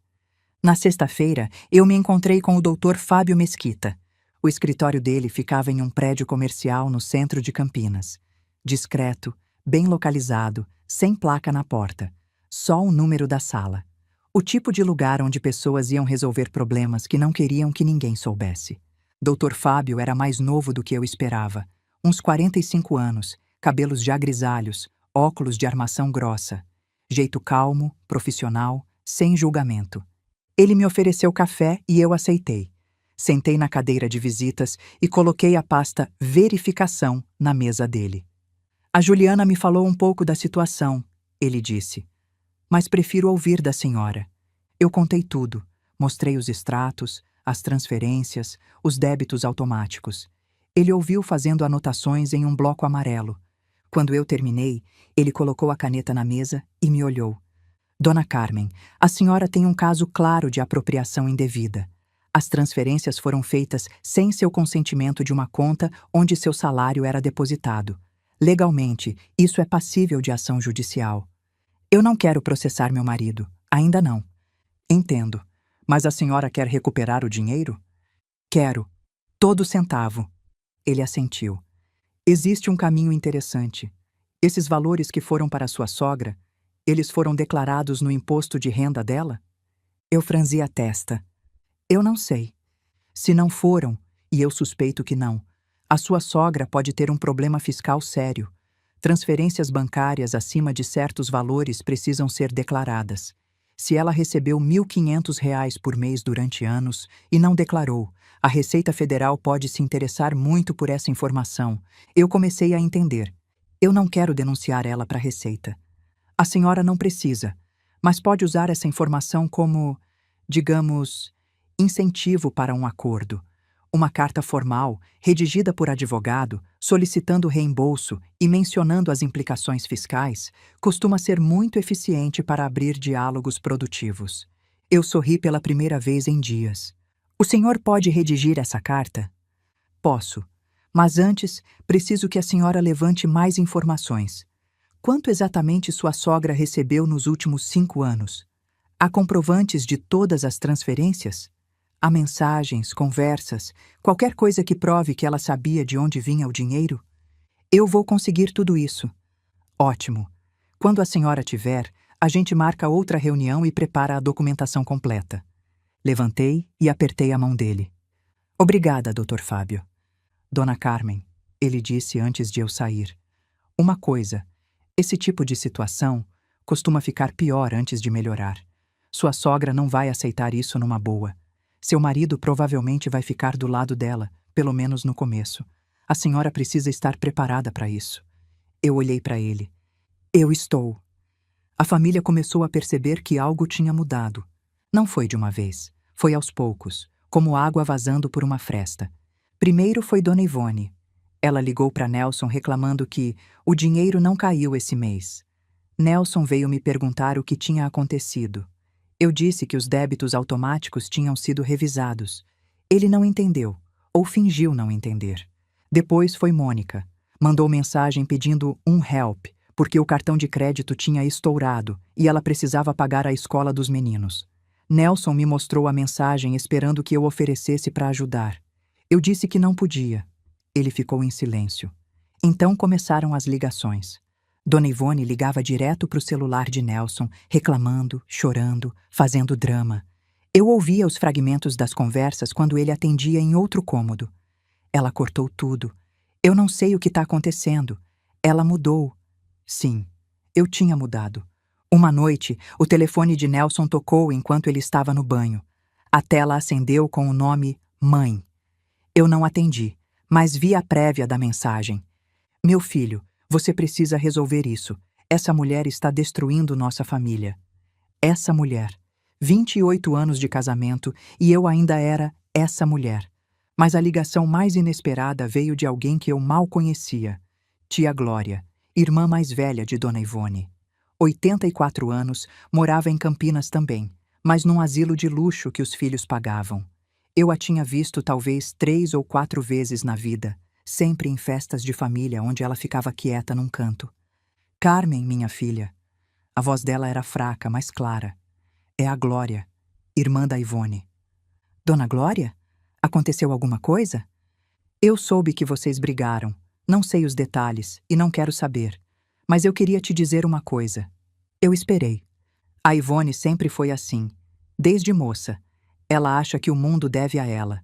Na sexta-feira, eu me encontrei com o Dr. Fábio Mesquita. O escritório dele ficava em um prédio comercial no centro de Campinas. Discreto, bem localizado, sem placa na porta. Só o número da sala. O tipo de lugar onde pessoas iam resolver problemas que não queriam que ninguém soubesse. Dr. Fábio era mais novo do que eu esperava. Uns 45 anos, cabelos já grisalhos, óculos de armação grossa. Jeito calmo, profissional, sem julgamento. Ele me ofereceu café e eu aceitei. Sentei na cadeira de visitas e coloquei a pasta Verificação na mesa dele. A Juliana me falou um pouco da situação, ele disse. Mas prefiro ouvir da senhora. Eu contei tudo, mostrei os extratos, as transferências, os débitos automáticos. Ele ouviu fazendo anotações em um bloco amarelo. Quando eu terminei, ele colocou a caneta na mesa e me olhou. Dona Carmen, a senhora tem um caso claro de apropriação indevida. As transferências foram feitas sem seu consentimento de uma conta onde seu salário era depositado. Legalmente, isso é passível de ação judicial. Eu não quero processar meu marido. Ainda não. Entendo. Mas a senhora quer recuperar o dinheiro? Quero. Todo centavo. Ele assentiu. Existe um caminho interessante. Esses valores que foram para sua sogra, eles foram declarados no imposto de renda dela? Eu franzi a testa. Eu não sei. Se não foram, e eu suspeito que não, a sua sogra pode ter um problema fiscal sério. Transferências bancárias acima de certos valores precisam ser declaradas. Se ela recebeu R$ 1.500 por mês durante anos e não declarou, a Receita Federal pode se interessar muito por essa informação. Eu comecei a entender. Eu não quero denunciar ela para a Receita. A senhora não precisa, mas pode usar essa informação como, digamos, incentivo para um acordo. Uma carta formal, redigida por advogado, solicitando reembolso e mencionando as implicações fiscais, costuma ser muito eficiente para abrir diálogos produtivos. Eu sorri pela primeira vez em dias. O senhor pode redigir essa carta? Posso. Mas antes, preciso que a senhora levante mais informações. Quanto exatamente sua sogra recebeu nos últimos 5 anos? Há comprovantes de todas as transferências? Há mensagens, conversas, qualquer coisa que prove que ela sabia de onde vinha o dinheiro? Eu vou conseguir tudo isso. Ótimo. Quando a senhora tiver, a gente marca outra reunião e prepara a documentação completa. Levantei e apertei a mão dele. Obrigada, Dr. Fábio. Dona Carmen, ele disse antes de eu sair. Uma coisa, esse tipo de situação costuma ficar pior antes de melhorar. Sua sogra não vai aceitar isso numa boa. Seu marido provavelmente vai ficar do lado dela, pelo menos no começo. A senhora precisa estar preparada para isso. Eu olhei para ele. Eu estou. A família começou a perceber que algo tinha mudado. Não foi de uma vez. Foi aos poucos, como água vazando por uma fresta. Primeiro foi Dona Ivone. Ela ligou para Nelson reclamando que o dinheiro não caiu esse mês. Nelson veio me perguntar o que tinha acontecido. Eu disse que os débitos automáticos tinham sido revisados. Ele não entendeu, ou fingiu não entender. Depois foi Mônica. Mandou mensagem pedindo um help, porque o cartão de crédito tinha estourado e ela precisava pagar a escola dos meninos. Nelson me mostrou a mensagem esperando que eu oferecesse para ajudar. Eu disse que não podia. Ele ficou em silêncio. Então começaram as ligações. Dona Ivone ligava direto para o celular de Nelson, reclamando, chorando, fazendo drama. Eu ouvia os fragmentos das conversas quando ele atendia em outro cômodo. Ela cortou tudo. Eu não sei o que está acontecendo. Ela mudou. Sim, eu tinha mudado. Uma noite, o telefone de Nelson tocou enquanto ele estava no banho. A tela acendeu com o nome Mãe. Eu não atendi, mas vi a prévia da mensagem. Meu filho, você precisa resolver isso. Essa mulher está destruindo nossa família. Essa mulher. 28 anos de casamento e eu ainda era essa mulher. Mas a ligação mais inesperada veio de alguém que eu mal conhecia. Tia Glória, irmã mais velha de Dona Ivone. 84 anos, morava em Campinas também, mas num asilo de luxo que os filhos pagavam. Eu a tinha visto talvez 3 ou 4 vezes na vida, sempre em festas de família onde ela ficava quieta num canto. Carmen, minha filha. A voz dela era fraca, mas clara. É a Glória, irmã da Ivone. Dona Glória? Aconteceu alguma coisa? Eu soube que vocês brigaram. Não sei os detalhes e não quero saber. Mas eu queria te dizer uma coisa. Eu esperei. A Ivone sempre foi assim, desde moça. Ela acha que o mundo deve a ela.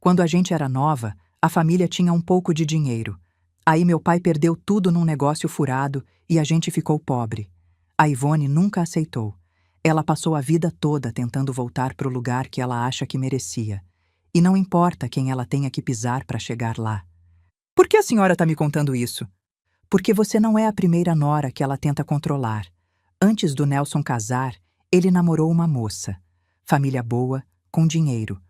Quando a gente era nova, a família tinha um pouco de dinheiro. Aí meu pai perdeu tudo num negócio furado e a gente ficou pobre. A Ivone nunca aceitou. Ela passou a vida toda tentando voltar para o lugar que ela acha que merecia. E não importa quem ela tenha que pisar para chegar lá. Por que a senhora está me contando isso? Porque você não é a primeira nora que ela tenta controlar. Antes do Nelson casar, ele namorou uma moça. Família boa, com dinheiro.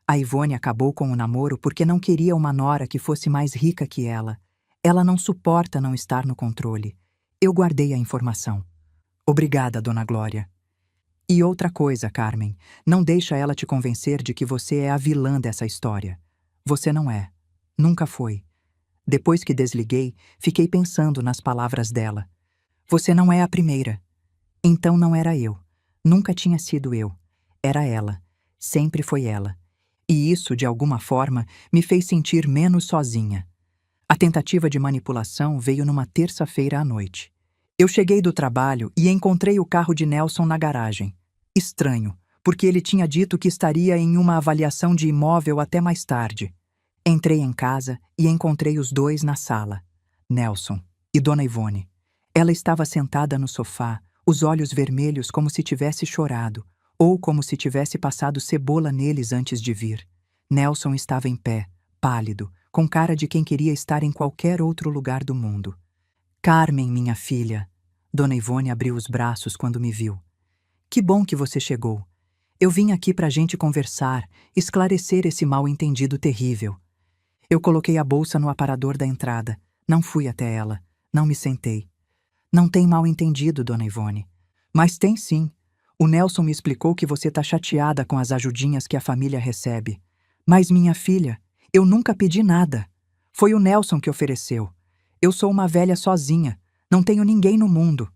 A Ivone acabou com o namoro porque não queria uma nora que fosse mais rica que ela. Ela não suporta não estar no controle. Eu guardei a informação. Obrigada, Dona Glória. E outra coisa, Carmen, não deixa ela te convencer de que você é a vilã dessa história. Você não é. Nunca foi. Depois que desliguei, fiquei pensando nas palavras dela. Você não é a primeira. Então não era eu. Nunca tinha sido eu. Era ela. Sempre foi ela. E isso, de alguma forma, me fez sentir menos sozinha. A tentativa de manipulação veio numa terça-feira à noite. Eu cheguei do trabalho e encontrei o carro de Nelson na garagem. Estranho, porque ele tinha dito que estaria em uma avaliação de imóvel até mais tarde. Entrei em casa e encontrei os dois na sala. Nelson e Dona Ivone. Ela estava sentada no sofá, os olhos vermelhos como se tivesse chorado, ou como se tivesse passado cebola neles antes de vir. Nelson estava em pé, pálido, com cara de quem queria estar em qualquer outro lugar do mundo. Carmen, minha filha. Dona Ivone abriu os braços quando me viu. Que bom que você chegou. Eu vim aqui pra gente conversar, esclarecer esse mal-entendido terrível. Eu coloquei a bolsa no aparador da entrada. Não fui até ela. Não me sentei. Não tem mal-entendido, Dona Ivone. Mas tem sim. O Nelson me explicou que você tá chateada com as ajudinhas que a família recebe. Mas, minha filha, eu nunca pedi nada. Foi o Nelson que ofereceu. Eu sou uma velha sozinha. Não tenho ninguém no mundo.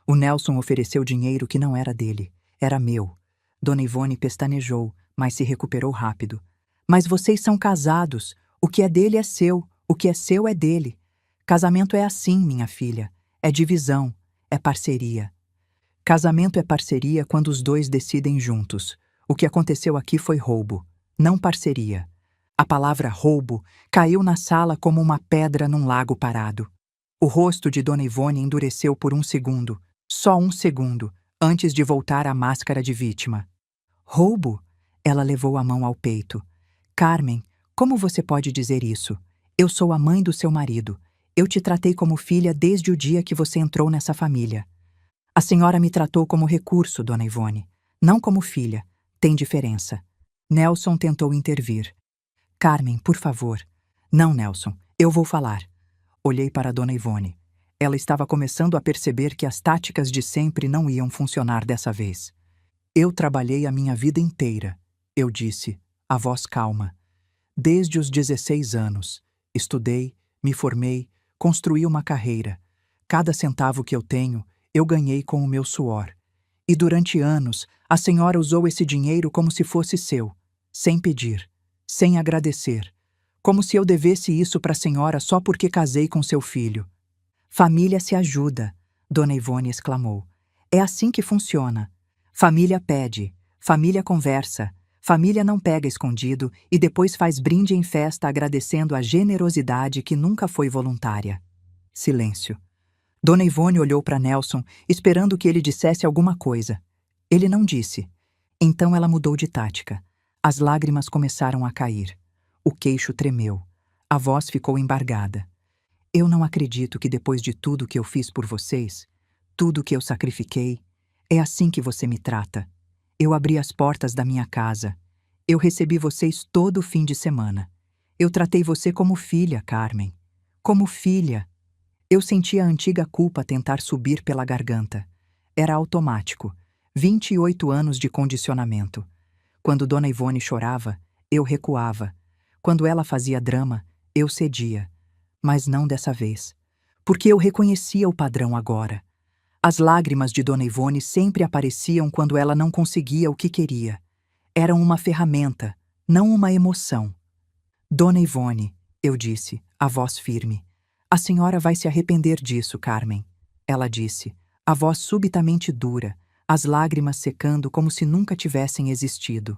O Nelson ofereceu dinheiro que não era dele. Era meu. Dona Ivone pestanejou, mas se recuperou rápido. Mas vocês são casados. O que é dele é seu. O que é seu é dele. Casamento é assim, minha filha. É divisão. É parceria. Casamento é parceria quando os dois decidem juntos. O que aconteceu aqui foi roubo, não parceria. A palavra roubo caiu na sala como uma pedra num lago parado. O rosto de Dona Ivone endureceu por um segundo, só um segundo, antes de voltar à máscara de vítima. Roubo? Ela levou a mão ao peito. Carmen, como você pode dizer isso? Eu sou a mãe do seu marido. Eu te tratei como filha desde o dia que você entrou nessa família. A senhora me tratou como recurso, Dona Ivone, não como filha. Tem diferença. Nelson tentou intervir. Carmen, por favor. Não, Nelson, eu vou falar. Olhei para Dona Ivone. Ela estava começando a perceber que as táticas de sempre não iam funcionar dessa vez. Eu trabalhei a minha vida inteira, eu disse, a voz calma. Desde os 16 anos. Estudei, me formei, construí uma carreira. Cada centavo que eu tenho, eu ganhei com o meu suor. E durante anos, a senhora usou esse dinheiro como se fosse seu, sem pedir, sem agradecer, como se eu devesse isso para a senhora só porque casei com seu filho. Família se ajuda, Dona Ivone exclamou. É assim que funciona. Família pede, família conversa, família não pega escondido e depois faz brinde em festa agradecendo a generosidade que nunca foi voluntária. Silêncio. Dona Ivone olhou para Nelson, esperando que ele dissesse alguma coisa. Ele não disse. Então ela mudou de tática. As lágrimas começaram a cair. O queixo tremeu. A voz ficou embargada. Eu não acredito que depois de tudo que eu fiz por vocês, tudo que eu sacrifiquei, é assim que você me trata. Eu abri as portas da minha casa. Eu recebi vocês todo fim de semana. Eu tratei você como filha, Carmen. Como filha. Eu senti a antiga culpa tentar subir pela garganta. Era automático. 28 anos de condicionamento. Quando Dona Ivone chorava, eu recuava. Quando ela fazia drama, eu cedia. Mas não dessa vez. Porque eu reconhecia o padrão agora. As lágrimas de Dona Ivone sempre apareciam quando ela não conseguia o que queria. Eram uma ferramenta, não uma emoção. Dona Ivone, eu disse, a voz firme. A senhora vai se arrepender disso, Carmen. Ela disse, a voz subitamente dura, as lágrimas secando como se nunca tivessem existido.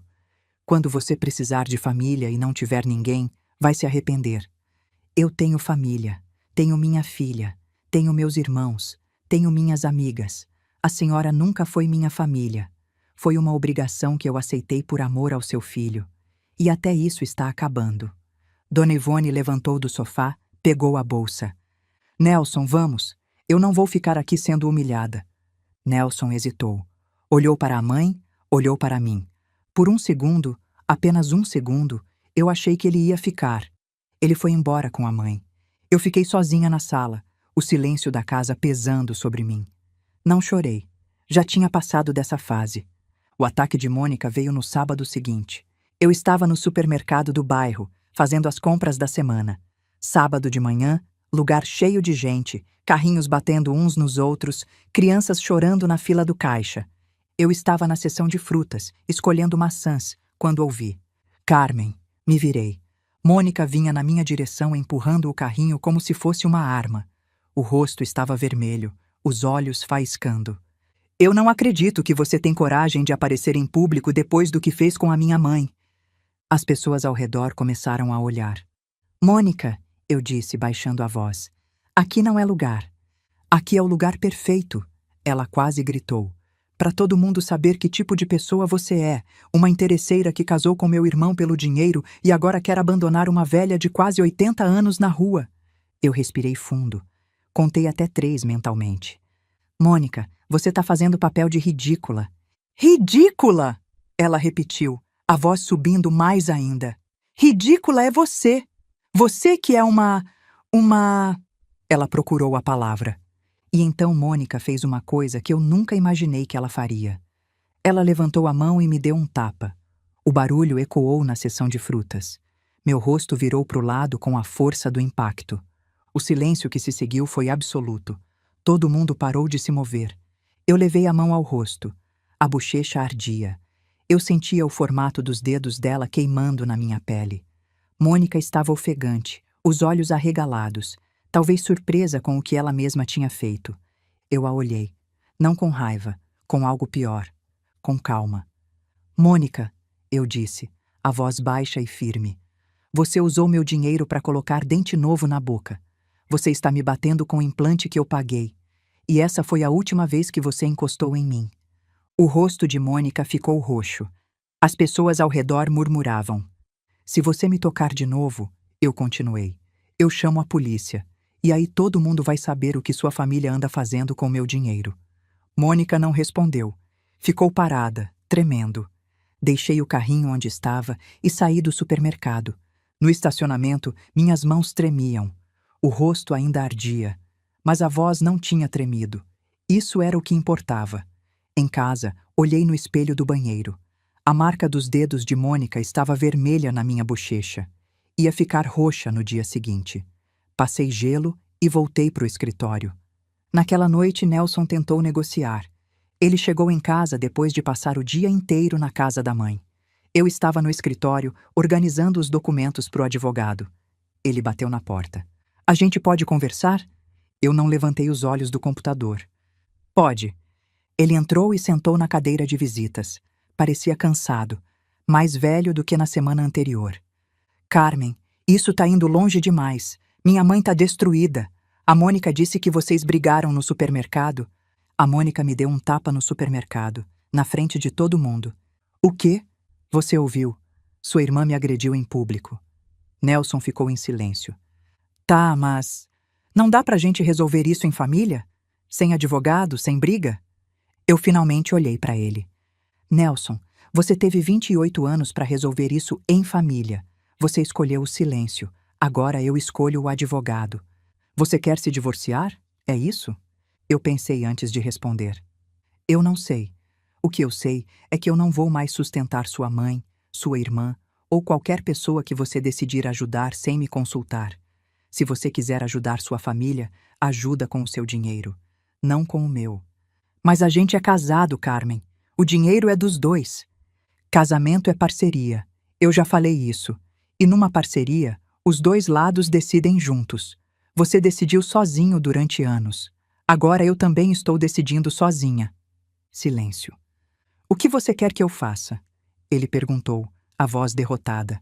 Quando você precisar de família e não tiver ninguém, vai se arrepender. Eu tenho família, tenho minha filha, tenho meus irmãos, tenho minhas amigas. A senhora nunca foi minha família. Foi uma obrigação que eu aceitei por amor ao seu filho. E até isso está acabando. Dona Ivone levantou do sofá, pegou a bolsa. Nelson, vamos. Eu não vou ficar aqui sendo humilhada. Nelson hesitou. Olhou para a mãe, olhou para mim. Por um segundo, apenas um segundo, eu achei que ele ia ficar. Ele foi embora com a mãe. Eu fiquei sozinha na sala, o silêncio da casa pesando sobre mim. Não chorei. Já tinha passado dessa fase. O ataque de Mônica veio no sábado seguinte. Eu estava no supermercado do bairro, fazendo as compras da semana. Sábado de manhã, lugar cheio de gente, carrinhos batendo uns nos outros, crianças chorando na fila do caixa. Eu estava na seção de frutas, escolhendo maçãs, quando ouvi. Carmen, me virei. Mônica vinha na minha direção empurrando o carrinho como se fosse uma arma. O rosto estava vermelho, os olhos faiscando. Eu não acredito que você tem coragem de aparecer em público depois do que fez com a minha mãe. As pessoas ao redor começaram a olhar. Mônica, eu disse, baixando a voz. Aqui não é lugar. Aqui é o lugar perfeito. Ela quase gritou. Para todo mundo saber que tipo de pessoa você é, uma interesseira que casou com meu irmão pelo dinheiro e agora quer abandonar uma velha de quase 80 anos na rua. Eu respirei fundo. Contei até 3 mentalmente. Mônica, você tá fazendo papel de ridícula. Ridícula! Ela repetiu, a voz subindo mais ainda. Ridícula é você! Você que é uma... Ela procurou a palavra. E então Mônica fez uma coisa que eu nunca imaginei que ela faria. Ela levantou a mão e me deu um tapa. O barulho ecoou na seção de frutas. Meu rosto virou para o lado com a força do impacto. O silêncio que se seguiu foi absoluto. Todo mundo parou de se mover. Eu levei a mão ao rosto. A bochecha ardia. Eu sentia o formato dos dedos dela queimando na minha pele. Mônica estava ofegante, os olhos arregalados, talvez surpresa com o que ela mesma tinha feito. Eu a olhei. Não com raiva, com algo pior. Com calma. Mônica, eu disse, a voz baixa e firme. Você usou meu dinheiro para colocar dente novo na boca. Você está me batendo com o implante que eu paguei. E essa foi a última vez que você encostou em mim. O rosto de Mônica ficou roxo. As pessoas ao redor murmuravam. Se você me tocar de novo, eu continuei. Eu chamo a polícia. E aí todo mundo vai saber o que sua família anda fazendo com meu dinheiro. Mônica não respondeu. Ficou parada, tremendo. Deixei o carrinho onde estava e saí do supermercado. No estacionamento, minhas mãos tremiam. O rosto ainda ardia. Mas a voz não tinha tremido. Isso era o que importava. Em casa, olhei no espelho do banheiro. A marca dos dedos de Mônica estava vermelha na minha bochecha. Ia ficar roxa no dia seguinte. Passei gelo e voltei para o escritório. Naquela noite, Nelson tentou negociar. Ele chegou em casa depois de passar o dia inteiro na casa da mãe. Eu estava no escritório, organizando os documentos para o advogado. Ele bateu na porta. A gente pode conversar? Eu não levantei os olhos do computador. Pode. Ele entrou e sentou na cadeira de visitas. Parecia cansado, mais velho do que na semana anterior. Carmen, isso tá indo longe demais. Minha mãe tá destruída. A Mônica disse que vocês brigaram no supermercado. A Mônica me deu um tapa no supermercado, na frente de todo mundo. O quê? Você ouviu. Sua irmã me agrediu em público. Nelson ficou em silêncio. Tá, mas... não dá pra gente resolver isso em família? Sem advogado, sem briga? Eu finalmente olhei pra ele. Nelson, você teve 28 anos para resolver isso em família. Você escolheu o silêncio. Agora eu escolho o advogado. Você quer se divorciar? É isso? Eu pensei antes de responder. Eu não sei. O que eu sei é que eu não vou mais sustentar sua mãe, sua irmã ou qualquer pessoa que você decidir ajudar sem me consultar. Se você quiser ajudar sua família, ajuda com o seu dinheiro, não com o meu. Mas a gente é casado, Carmen. O dinheiro é dos dois. Casamento é parceria. Eu já falei isso. E numa parceria, os dois lados decidem juntos. Você decidiu sozinho durante anos. Agora eu também estou decidindo sozinha. Silêncio. O que você quer que eu faça? Ele perguntou, a voz derrotada.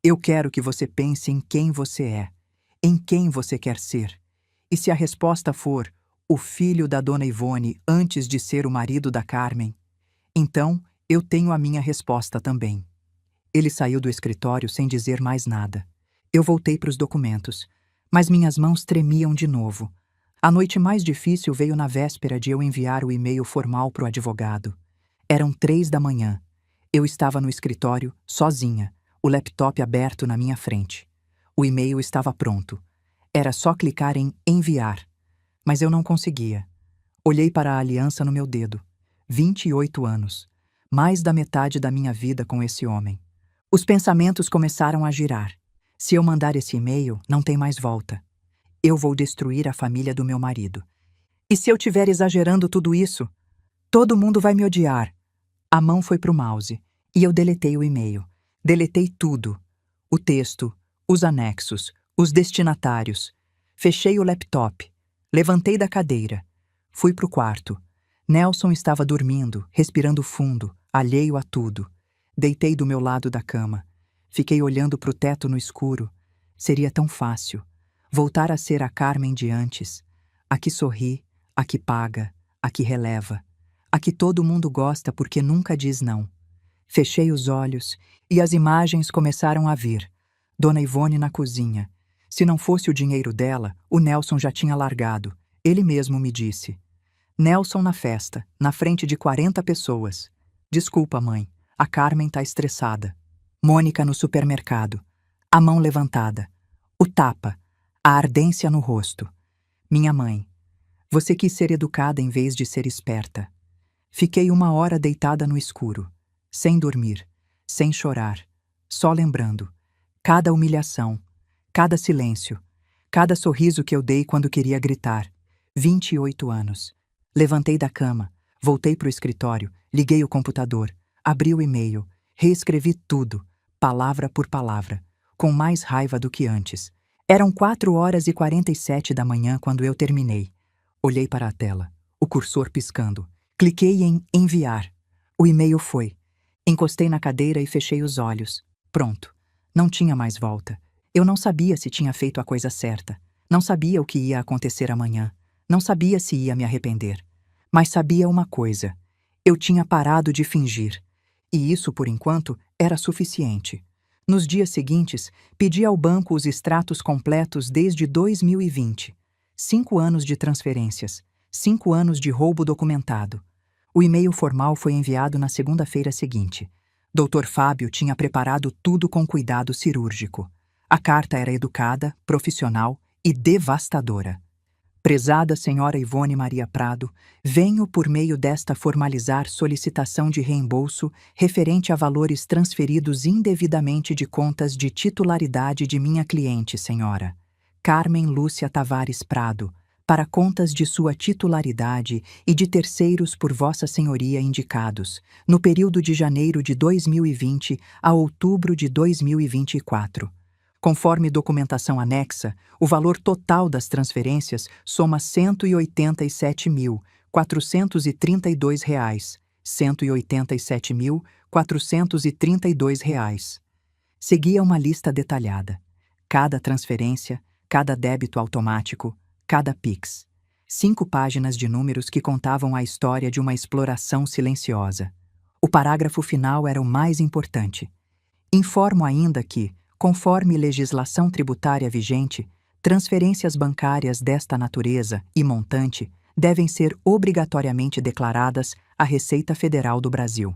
Eu quero que você pense em quem você é, em quem você quer ser. E se a resposta for o filho da Dona Ivone antes de ser o marido da Carmen, então eu tenho a minha resposta também. Ele saiu do escritório sem dizer mais nada. Eu voltei para os documentos, mas minhas mãos tremiam de novo. A noite mais difícil veio na véspera de eu enviar o e-mail formal para o advogado. Eram 3 da manhã. Eu estava no escritório, sozinha, o laptop aberto na minha frente. O e-mail estava pronto. Era só clicar em enviar. Mas eu não conseguia. Olhei para a aliança no meu dedo. 28 anos. Mais da metade da minha vida com esse homem. Os pensamentos começaram a girar. Se eu mandar esse e-mail, não tem mais volta. Eu vou destruir a família do meu marido. E se eu estiver exagerando tudo isso? Todo mundo vai me odiar. A mão foi pro mouse e eu deletei o e-mail. Deletei tudo. O texto, os anexos, os destinatários. Fechei o laptop. Levantei da cadeira. Fui pro quarto. Nelson estava dormindo, respirando fundo, alheio a tudo. Deitei do meu lado da cama. Fiquei olhando pro teto no escuro. Seria tão fácil. Voltar a ser a Carmen de antes. A que sorri, a que paga, a que releva. A que todo mundo gosta porque nunca diz não. Fechei os olhos e as imagens começaram a vir. Dona Ivone na cozinha. Se não fosse o dinheiro dela, o Nelson já tinha largado. Ele mesmo me disse. Nelson na festa, na frente de 40 pessoas. Desculpa, mãe. A Carmen tá estressada. Mônica no supermercado. A mão levantada. O tapa. A ardência no rosto. Minha mãe. Você quis ser educada em vez de ser esperta. Fiquei 1 hora deitada no escuro. Sem dormir. Sem chorar. Só lembrando. Cada humilhação. Cada silêncio. Cada sorriso que eu dei quando queria gritar. 28 anos. Levantei da cama. Voltei pro escritório. Liguei o computador. Abri o e-mail. Reescrevi tudo. Palavra por palavra. Com mais raiva do que antes. Eram 4h47 da manhã quando eu terminei. Olhei para a tela. O cursor piscando. Cliquei em enviar. O e-mail foi. Encostei na cadeira e fechei os olhos. Pronto. Não tinha mais volta. Eu não sabia se tinha feito a coisa certa. Não sabia o que ia acontecer amanhã. Não sabia se ia me arrepender. Mas sabia uma coisa. Eu tinha parado de fingir. E isso, por enquanto, era suficiente. Nos dias seguintes, pedi ao banco os extratos completos desde 2020. 5 anos de transferências. 5 anos de roubo documentado. O e-mail formal foi enviado na segunda-feira seguinte. Dr. Fábio tinha preparado tudo com cuidado cirúrgico. A carta era educada, profissional e devastadora. Prezada Senhora Ivone Maria Prado, venho por meio desta formalizar solicitação de reembolso referente a valores transferidos indevidamente de contas de titularidade de minha cliente, senhora Carmen Lúcia Tavares Prado, para contas de sua titularidade e de terceiros por Vossa Senhoria indicados, no período de janeiro de 2020 a outubro de 2024. Conforme documentação anexa, o valor total das transferências soma R$ 187.432. R$ 187.432. Seguia uma lista detalhada. Cada transferência, cada débito automático, cada Pix. 5 páginas de números que contavam a história de uma exploração silenciosa. O parágrafo final era o mais importante. Informo ainda que, conforme legislação tributária vigente, transferências bancárias desta natureza e montante devem ser obrigatoriamente declaradas à Receita Federal do Brasil.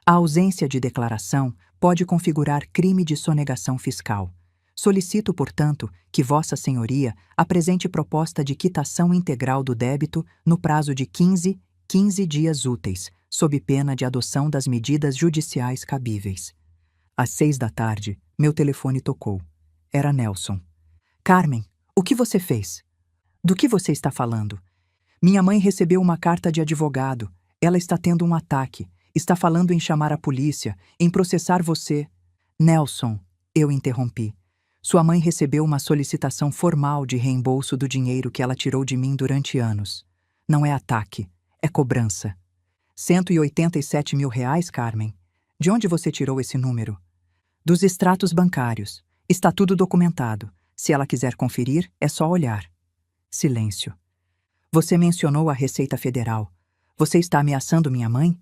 A ausência de declaração pode configurar crime de sonegação fiscal. Solicito, portanto, que Vossa Senhoria apresente proposta de quitação integral do débito no prazo de 15 dias úteis, sob pena de adoção das medidas judiciais cabíveis. Às 6 da tarde, meu telefone tocou. Era Nelson. Carmen, o que você fez? Do que você está falando? Minha mãe recebeu uma carta de advogado. Ela está tendo um ataque. Está falando em chamar a polícia, em processar você. Nelson, eu interrompi. Sua mãe recebeu uma solicitação formal de reembolso do dinheiro que ela tirou de mim durante anos. Não é ataque, é cobrança. R$ 187 mil, Carmen. De onde você tirou esse número? Dos extratos bancários. Está tudo documentado. Se ela quiser conferir, é só olhar. Silêncio. Você mencionou a Receita Federal. Você está ameaçando minha mãe?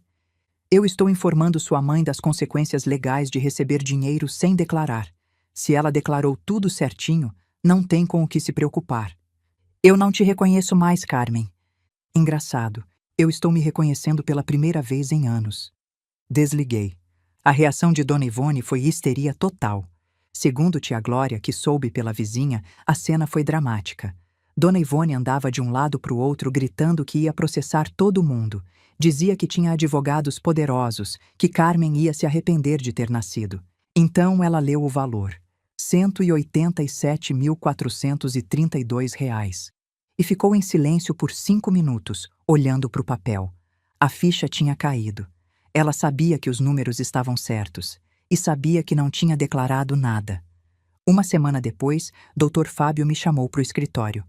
Eu estou informando sua mãe das consequências legais de receber dinheiro sem declarar. Se ela declarou tudo certinho, não tem com o que se preocupar. Eu não te reconheço mais, Carmen. Engraçado, eu estou me reconhecendo pela primeira vez em anos. Desliguei. A reação de Dona Ivone foi histeria total. Segundo tia Glória, que soube pela vizinha, a cena foi dramática. Dona Ivone andava de um lado para o outro gritando que ia processar todo mundo. Dizia que tinha advogados poderosos, que Carmen ia se arrepender de ter nascido. Então ela leu o valor. R$ 187.432. E ficou em silêncio por 5 minutos, olhando para o papel. A ficha tinha caído. Ela sabia que os números estavam certos e sabia que não tinha declarado nada. Uma semana depois, Dr. Fábio me chamou para o escritório.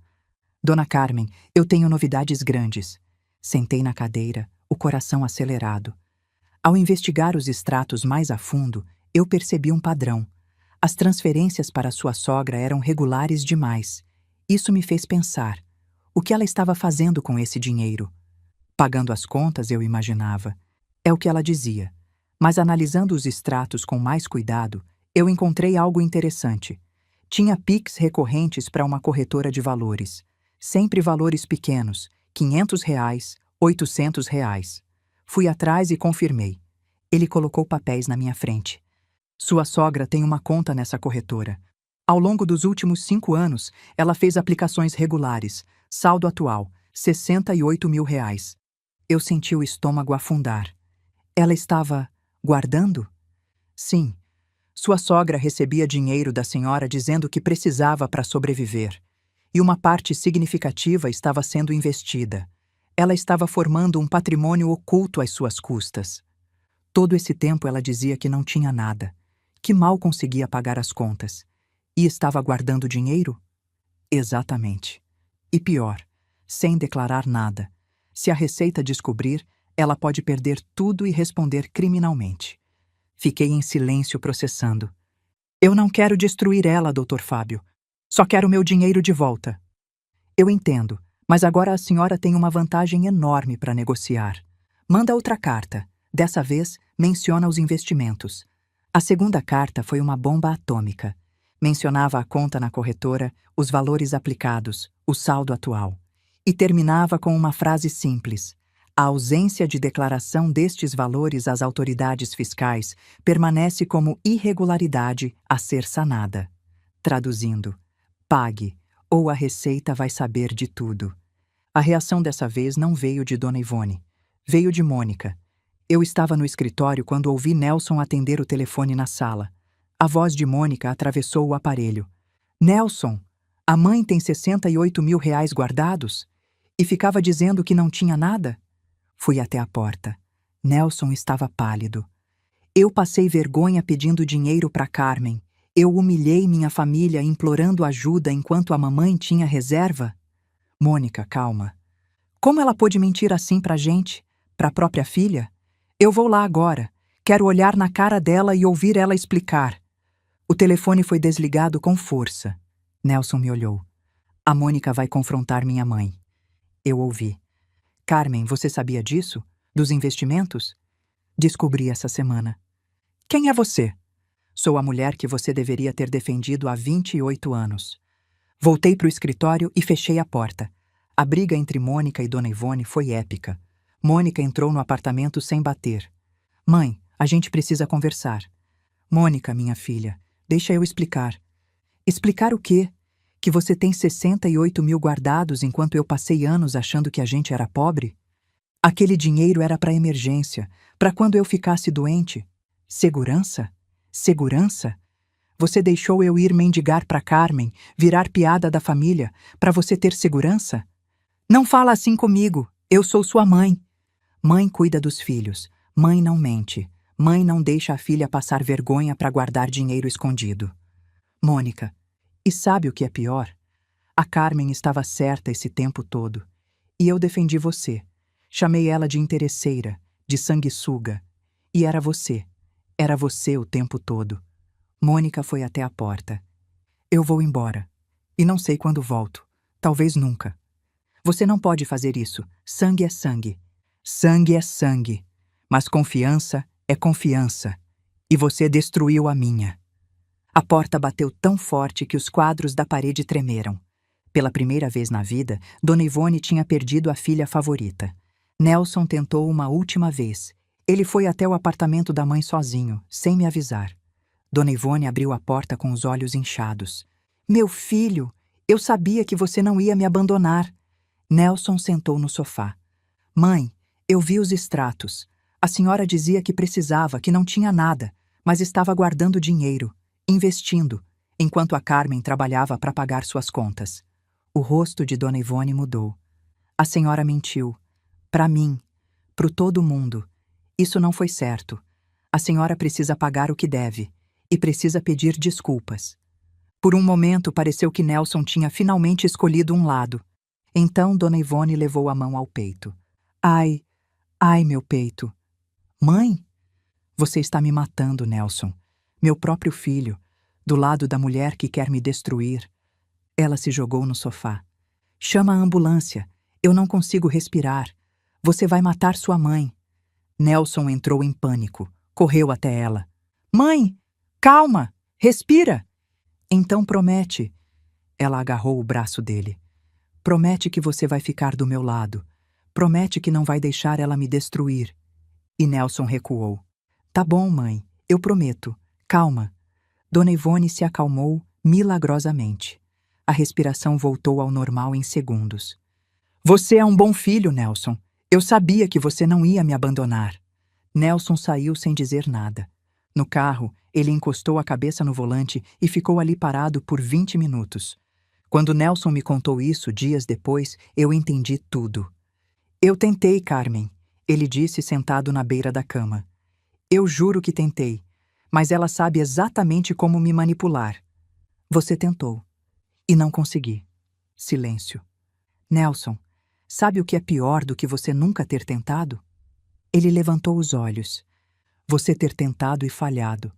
Dona Carmen, eu tenho novidades grandes. Sentei na cadeira, o coração acelerado. Ao investigar os extratos mais a fundo, eu percebi um padrão. As transferências para sua sogra eram regulares demais. Isso me fez pensar. O que ela estava fazendo com esse dinheiro? Pagando as contas, eu imaginava. É o que ela dizia. Mas analisando os extratos com mais cuidado, eu encontrei algo interessante. Tinha Pix recorrentes para uma corretora de valores. Sempre valores pequenos, R$ 500, R$ 800. Fui atrás e confirmei. Ele colocou papéis na minha frente. Sua sogra tem uma conta nessa corretora. Ao longo dos últimos 5 anos, ela fez aplicações regulares. Saldo atual, R$ 68 mil. Eu senti o estômago afundar. Ela estava guardando? Sim. Sua sogra recebia dinheiro da senhora dizendo que precisava para sobreviver. E uma parte significativa estava sendo investida. Ela estava formando um patrimônio oculto às suas custas. Todo esse tempo ela dizia que não tinha nada, que mal conseguia pagar as contas. E estava guardando dinheiro? Exatamente. E pior, sem declarar nada. Se a Receita descobrir, ela pode perder tudo e responder criminalmente. Fiquei em silêncio processando. Eu não quero destruir ela, Dr. Fábio. Só quero meu dinheiro de volta. Eu entendo, mas agora a senhora tem uma vantagem enorme para negociar. Manda outra carta. Dessa vez, menciona os investimentos. A segunda carta foi uma bomba atômica. Mencionava a conta na corretora, os valores aplicados, o saldo atual. E terminava com uma frase simples: a ausência de declaração destes valores às autoridades fiscais permanece como irregularidade a ser sanada. Traduzindo: pague, ou a Receita vai saber de tudo. A reação dessa vez não veio de Dona Ivone. Veio de Mônica. Eu estava no escritório quando ouvi Nelson atender o telefone na sala. A voz de Mônica atravessou o aparelho. Nelson, a mãe tem 68 mil reais guardados? E ficava dizendo que não tinha nada? Fui até a porta. Nelson estava pálido. Eu passei vergonha pedindo dinheiro para Carmen. Eu humilhei minha família implorando ajuda enquanto a mamãe tinha reserva. Mônica, calma. Como ela pôde mentir assim pra gente? Pra própria filha? Eu vou lá agora. Quero olhar na cara dela e ouvir ela explicar. O telefone foi desligado com força. Nelson me olhou. A Mônica vai confrontar minha mãe. Eu ouvi. Carmen, você sabia disso? Dos investimentos? Descobri essa semana. Quem é você? Sou a mulher que você deveria ter defendido há 28 anos. Voltei para o escritório e fechei a porta. A briga entre Mônica e Dona Ivone foi épica. Mônica entrou no apartamento sem bater. Mãe, a gente precisa conversar. Mônica, minha filha, deixa eu explicar. Explicar o quê? Que você tem 68 mil guardados enquanto eu passei anos achando que a gente era pobre? Aquele dinheiro era para emergência, para quando eu ficasse doente. Segurança? Segurança? Você deixou eu ir mendigar para Carmen, virar piada da família, para você ter segurança? Não fala assim comigo, eu sou sua mãe. Mãe cuida dos filhos, mãe não mente, mãe não deixa a filha passar vergonha para guardar dinheiro escondido. Mônica, e sabe o que é pior? A Carmen estava certa esse tempo todo. E eu defendi você. Chamei ela de interesseira, de sanguessuga. E era você. Era você o tempo todo. Mônica foi até a porta. Eu vou embora. E não sei quando volto. Talvez nunca. Você não pode fazer isso. Sangue é sangue. Sangue é sangue. Mas confiança é confiança. E você destruiu a minha. A porta bateu tão forte que os quadros da parede tremeram. Pela primeira vez na vida, Dona Ivone tinha perdido a filha favorita. Nelson tentou uma última vez. Ele foi até o apartamento da mãe sozinho, sem me avisar. Dona Ivone abriu a porta com os olhos inchados. Meu filho, eu sabia que você não ia me abandonar. Nelson sentou no sofá. Mãe, eu vi os extratos. A senhora dizia que precisava, que não tinha nada, mas estava guardando dinheiro, investindo, enquanto a Carmen trabalhava para pagar suas contas. O rosto de Dona Ivone mudou. A senhora mentiu. Para mim. Pro todo mundo. Isso não foi certo. A senhora precisa pagar o que deve. E precisa pedir desculpas. Por um momento pareceu que Nelson tinha finalmente escolhido um lado. Então Dona Ivone levou a mão ao peito. Ai, ai, meu peito. Mãe? Você está me matando, Nelson. Meu próprio filho, do lado da mulher que quer me destruir. Ela se jogou no sofá. Chama a ambulância. Eu não consigo respirar. Você vai matar sua mãe. Nelson entrou em pânico. Correu até ela. Mãe! Calma! Respira! Então promete. Ela agarrou o braço dele. Promete que você vai ficar do meu lado. Promete que não vai deixar ela me destruir. E Nelson recuou. Tá bom, mãe. Eu prometo. Calma. Dona Ivone se acalmou milagrosamente. A respiração voltou ao normal em segundos. Você é um bom filho, Nelson. Eu sabia que você não ia me abandonar. Nelson saiu sem dizer nada. No carro, ele encostou a cabeça no volante e ficou ali parado por 20 minutos. Quando Nelson me contou isso dias depois, eu entendi tudo. Eu tentei, Carmen, ele disse sentado na beira da cama. Eu juro que tentei, mas ela sabe exatamente como me manipular. Você tentou. E não consegui. Silêncio. Nelson, sabe o que é pior do que você nunca ter tentado? Ele levantou os olhos. Você ter tentado e falhado.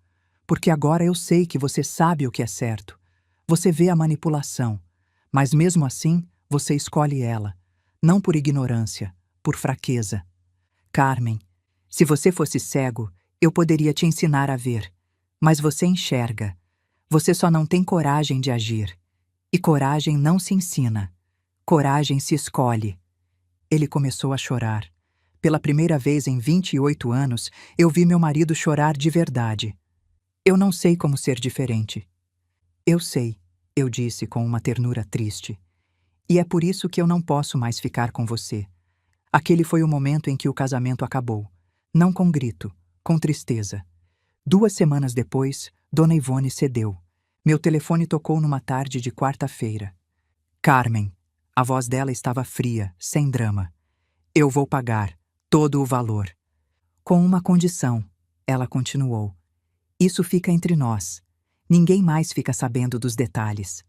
Porque agora eu sei que você sabe o que é certo. Você vê a manipulação, mas mesmo assim você escolhe ela, não por ignorância, por fraqueza. Carmen, se você fosse cego, eu poderia te ensinar a ver, mas você enxerga. Você só não tem coragem de agir. E coragem não se ensina. Coragem se escolhe. Ele começou a chorar. Pela primeira vez em 28 anos, eu vi meu marido chorar de verdade. Eu não sei como ser diferente. Eu sei, eu disse com uma ternura triste. E é por isso que eu não posso mais ficar com você. Aquele foi o momento em que o casamento acabou. Não com grito, com tristeza. 2 semanas depois, Dona Ivone cedeu. Meu telefone tocou numa tarde de quarta-feira. Carmen. A voz dela estava fria, sem drama. Eu vou pagar todo o valor. Com uma condição, ela continuou. Isso fica entre nós. Ninguém mais fica sabendo dos detalhes.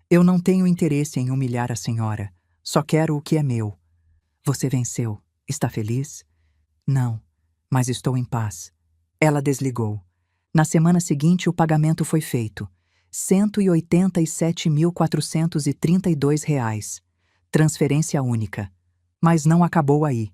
Eu não tenho interesse em humilhar a senhora. Só quero o que é meu. Você venceu. Está feliz? Não, mas estou em paz. Ela desligou. Na semana seguinte, o pagamento foi feito. R$ 187.432. Transferência única. Mas não acabou aí.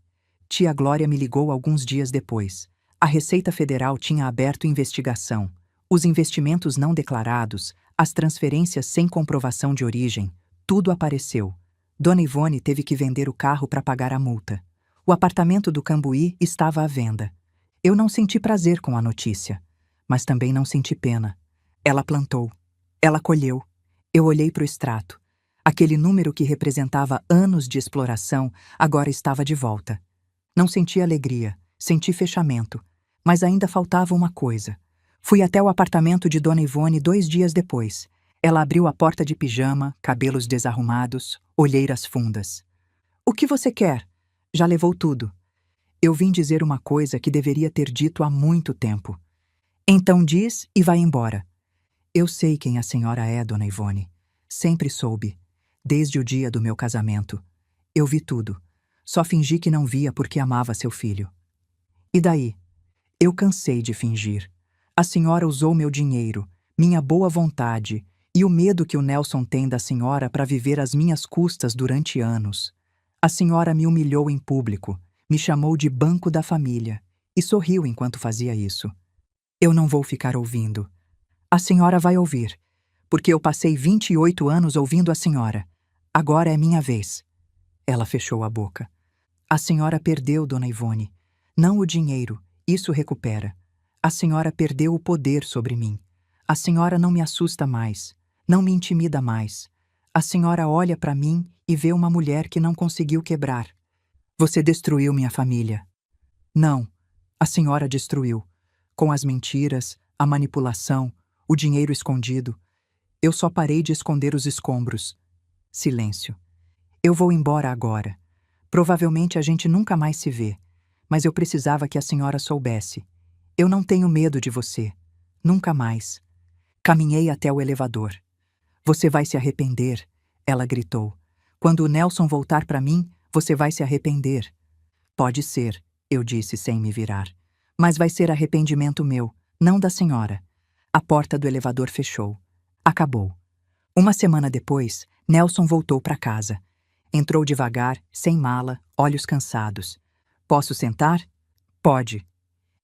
Tia Glória me ligou alguns dias depois. A Receita Federal tinha aberto investigação. Os investimentos não declarados, as transferências sem comprovação de origem, tudo apareceu. Dona Ivone teve que vender o carro para pagar a multa. O apartamento do Cambuí estava à venda. Eu não senti prazer com a notícia, mas também não senti pena. Ela plantou. Ela colheu. Eu olhei para o extrato. Aquele número que representava anos de exploração agora estava de volta. Não senti alegria, senti fechamento, mas ainda faltava uma coisa. Fui até o apartamento de Dona Ivone 2 dias depois. Ela abriu a porta de pijama, cabelos desarrumados, olheiras fundas. O que você quer? Já levou tudo. Eu vim dizer uma coisa que deveria ter dito há muito tempo. Então diz e vai embora. Eu sei quem a senhora é, Dona Ivone. Sempre soube. Desde o dia do meu casamento. Eu vi tudo. Só fingi que não via porque amava seu filho. E daí? Eu cansei de fingir. A senhora usou meu dinheiro, minha boa vontade e o medo que o Nelson tem da senhora para viver às minhas custas durante anos. A senhora me humilhou em público, me chamou de banco da família e sorriu enquanto fazia isso. Eu não vou ficar ouvindo. A senhora vai ouvir, porque eu passei 28 anos ouvindo a senhora. Agora é minha vez. Ela fechou a boca. A senhora perdeu, Dona Ivone. Não o dinheiro, isso recupera. A senhora perdeu o poder sobre mim. A senhora não me assusta mais, não me intimida mais. A senhora olha para mim e vê uma mulher que não conseguiu quebrar. Você destruiu minha família. Não, a senhora destruiu. Com as mentiras, a manipulação, o dinheiro escondido. Eu só parei de esconder os escombros. Silêncio. Eu vou embora agora. Provavelmente a gente nunca mais se vê, mas eu precisava que a senhora soubesse. Eu não tenho medo de você. Nunca mais. Caminhei até o elevador. Você vai se arrepender, ela gritou. Quando o Nelson voltar para mim, você vai se arrepender. Pode ser, eu disse sem me virar. Mas vai ser arrependimento meu, não da senhora. A porta do elevador fechou. Acabou. 1 semana depois, Nelson voltou para casa. Entrou devagar, sem mala, olhos cansados. Posso sentar? Pode.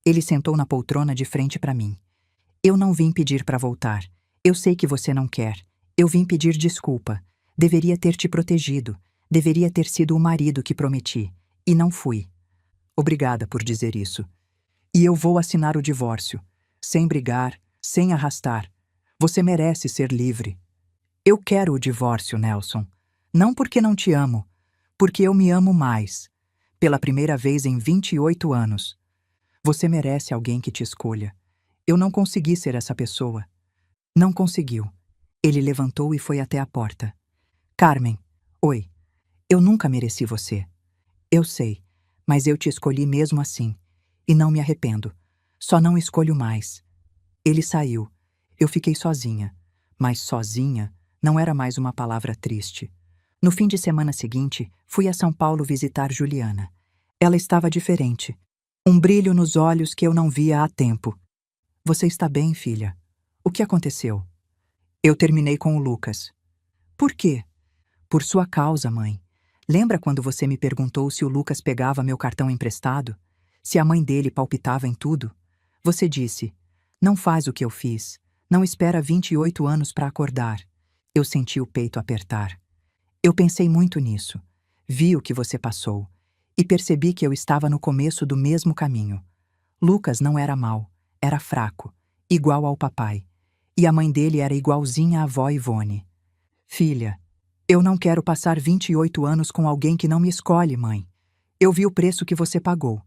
Ele sentou na poltrona de frente para mim. Eu não vim pedir para voltar. Eu sei que você não quer. Eu vim pedir desculpa. Deveria ter te protegido. Deveria ter sido o marido que prometi. E não fui. Obrigada por dizer isso. E eu vou assinar o divórcio. Sem brigar, sem arrastar. Você merece ser livre. Eu quero o divórcio, Nelson. Não porque não te amo. Porque eu me amo mais. Pela primeira vez em 28 anos. Você merece alguém que te escolha. Eu não consegui ser essa pessoa. Não conseguiu. Ele levantou e foi até a porta. Carmen, oi. Eu nunca mereci você. Eu sei, mas eu te escolhi mesmo assim. E não me arrependo. Só não escolho mais. Ele saiu. Eu fiquei sozinha. Mas sozinha não era mais uma palavra triste. No fim de semana seguinte, fui a São Paulo visitar Juliana. Ela estava diferente. Um brilho nos olhos que eu não via há tempo. Você está bem, filha? O que aconteceu? Eu terminei com o Lucas. Por quê? Por sua causa, mãe. Lembra quando você me perguntou se o Lucas pegava meu cartão emprestado? Se a mãe dele palpitava em tudo? Você disse: não faz o que eu fiz. Não espera 28 anos para acordar. Eu senti o peito apertar. Eu pensei muito nisso. Vi o que você passou. E percebi que eu estava no começo do mesmo caminho. Lucas não era mau, era fraco, igual ao papai. E a mãe dele era igualzinha à avó Ivone. Filha, eu não quero passar 28 anos com alguém que não me escolhe, mãe. Eu vi o preço que você pagou.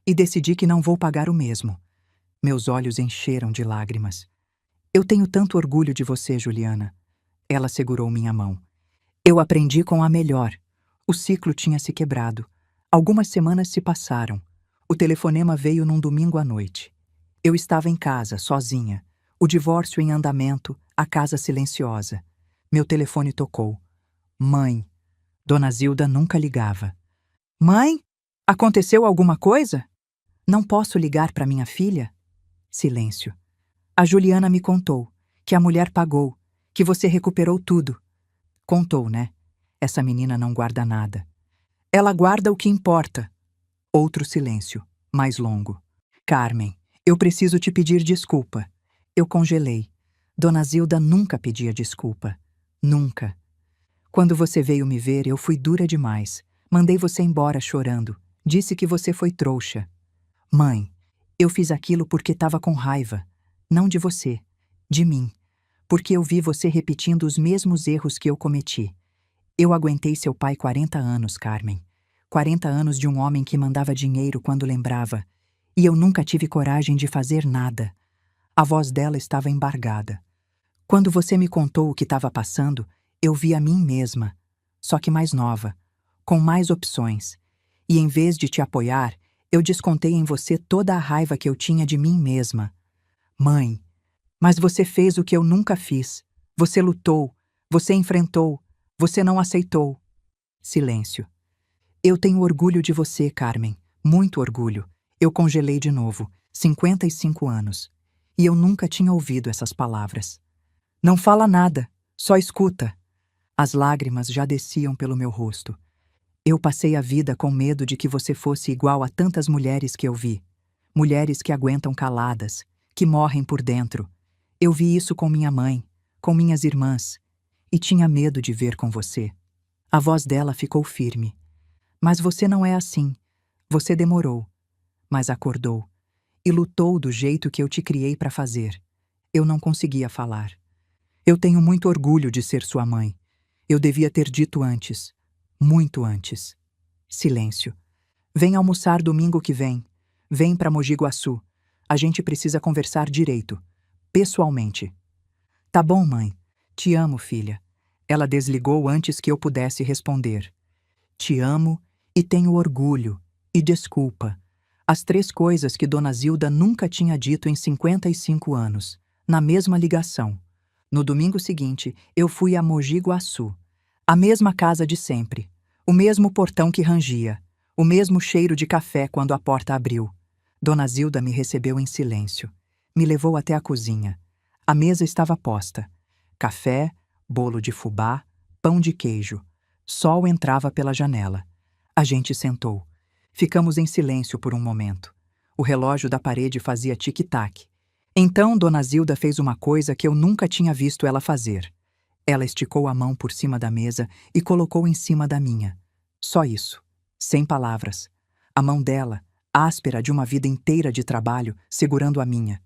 E decidi que não vou pagar o mesmo. Meus olhos encheram de lágrimas. Eu tenho tanto orgulho de você, Juliana. Ela segurou minha mão. Eu aprendi com a melhor. O ciclo tinha se quebrado. Algumas semanas se passaram. O telefonema veio num domingo à noite. Eu estava em casa, sozinha. O divórcio em andamento, a casa silenciosa. Meu telefone tocou. Mãe. Dona Zilda nunca ligava. Mãe? Aconteceu alguma coisa? Não posso ligar para minha filha? Silêncio. A Juliana me contou que a mulher pagou, que você recuperou tudo. Contou, né? Essa menina não guarda nada. Ela guarda o que importa. Outro silêncio, mais longo. Carmen, eu preciso te pedir desculpa. Eu congelei. Dona Zilda nunca pedia desculpa. Nunca. Quando você veio me ver, eu fui dura demais. Mandei você embora chorando. Disse que você foi trouxa. Mãe, eu fiz aquilo porque estava com raiva. Não de você, de mim. Porque eu vi você repetindo os mesmos erros que eu cometi. Eu aguentei seu pai 40 anos, Carmen. 40 anos de um homem que mandava dinheiro quando lembrava. E eu nunca tive coragem de fazer nada. A voz dela estava embargada. Quando você me contou o que estava passando, eu vi a mim mesma, só que mais nova, com mais opções. E em vez de te apoiar, eu descontei em você toda a raiva que eu tinha de mim mesma. Mãe, mas você fez o que eu nunca fiz. Você lutou, você enfrentou, você não aceitou. Silêncio. Eu tenho orgulho de você, Carmen, muito orgulho. Eu congelei de novo, 55 anos. E eu nunca tinha ouvido essas palavras. Não fala nada, só escuta. As lágrimas já desciam pelo meu rosto. Eu passei a vida com medo de que você fosse igual a tantas mulheres que eu vi. Mulheres que aguentam caladas, que morrem por dentro. Eu vi isso com minha mãe, com minhas irmãs, e tinha medo de ver com você. A voz dela ficou firme. Mas você não é assim. Você demorou, mas acordou. E lutou do jeito que eu te criei para fazer. Eu não conseguia falar. Eu tenho muito orgulho de ser sua mãe. Eu devia ter dito antes. Muito antes. Silêncio. Vem almoçar domingo que vem. Vem para Mogi Guaçu. A gente precisa conversar direito. Pessoalmente. Tá bom, mãe. Te amo, filha. Ela desligou antes que eu pudesse responder. Te amo e tenho orgulho. E desculpa. As 3 coisas que Dona Zilda nunca tinha dito em 55 anos. Na mesma ligação. No domingo seguinte, eu fui a Mogi Guaçu. A mesma casa de sempre. O mesmo portão que rangia. O mesmo cheiro de café quando a porta abriu. Dona Zilda me recebeu em silêncio. Me levou até a cozinha. A mesa estava posta. Café, bolo de fubá, pão de queijo. Sol entrava pela janela. A gente sentou. Ficamos em silêncio por um momento. O relógio da parede fazia tic-tac. Então Dona Zilda fez uma coisa que eu nunca tinha visto ela fazer. Ela esticou a mão por cima da mesa e colocou em cima da minha. Só isso. Sem palavras. A mão dela, áspera de uma vida inteira de trabalho, segurando a minha.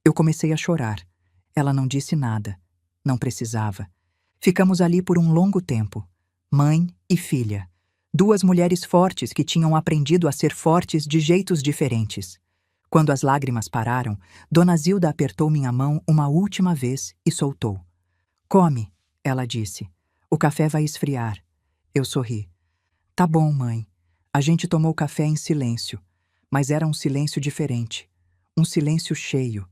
Eu comecei a chorar. Ela não disse nada. Não precisava. Ficamos ali por um longo tempo. Mãe e filha. 2 mulheres fortes que tinham aprendido a ser fortes de jeitos diferentes. Quando as lágrimas pararam, Dona Zilda apertou minha mão uma última vez e soltou. Come, ela disse. O café vai esfriar. Eu sorri. Tá bom, mãe. A gente tomou café em silêncio, mas era um silêncio diferente. Um silêncio cheio.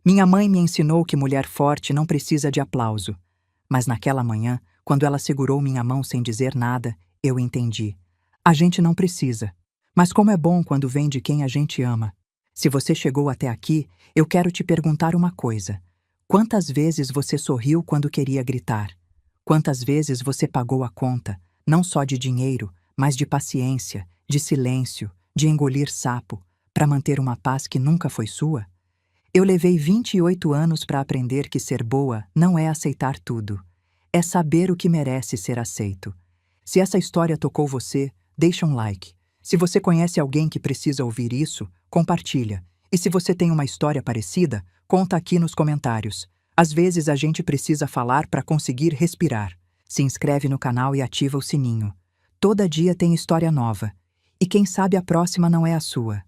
Minha mãe me ensinou que mulher forte não precisa de aplauso. Mas naquela manhã, quando ela segurou minha mão sem dizer nada, eu entendi. A gente não precisa. Mas como é bom quando vem de quem a gente ama. Se você chegou até aqui, eu quero te perguntar uma coisa. Quantas vezes você sorriu quando queria gritar? Quantas vezes você pagou a conta, não só de dinheiro, mas de paciência, de silêncio, de engolir sapo, para manter uma paz que nunca foi sua? Eu levei 28 anos para aprender que ser boa não é aceitar tudo. É saber o que merece ser aceito. Se essa história tocou você, deixa um like. Se você conhece alguém que precisa ouvir isso, compartilha. E se você tem uma história parecida, conta aqui nos comentários. Às vezes a gente precisa falar para conseguir respirar. Se inscreve no canal e ativa o sininho. Todo dia tem história nova. E quem sabe a próxima não é a sua.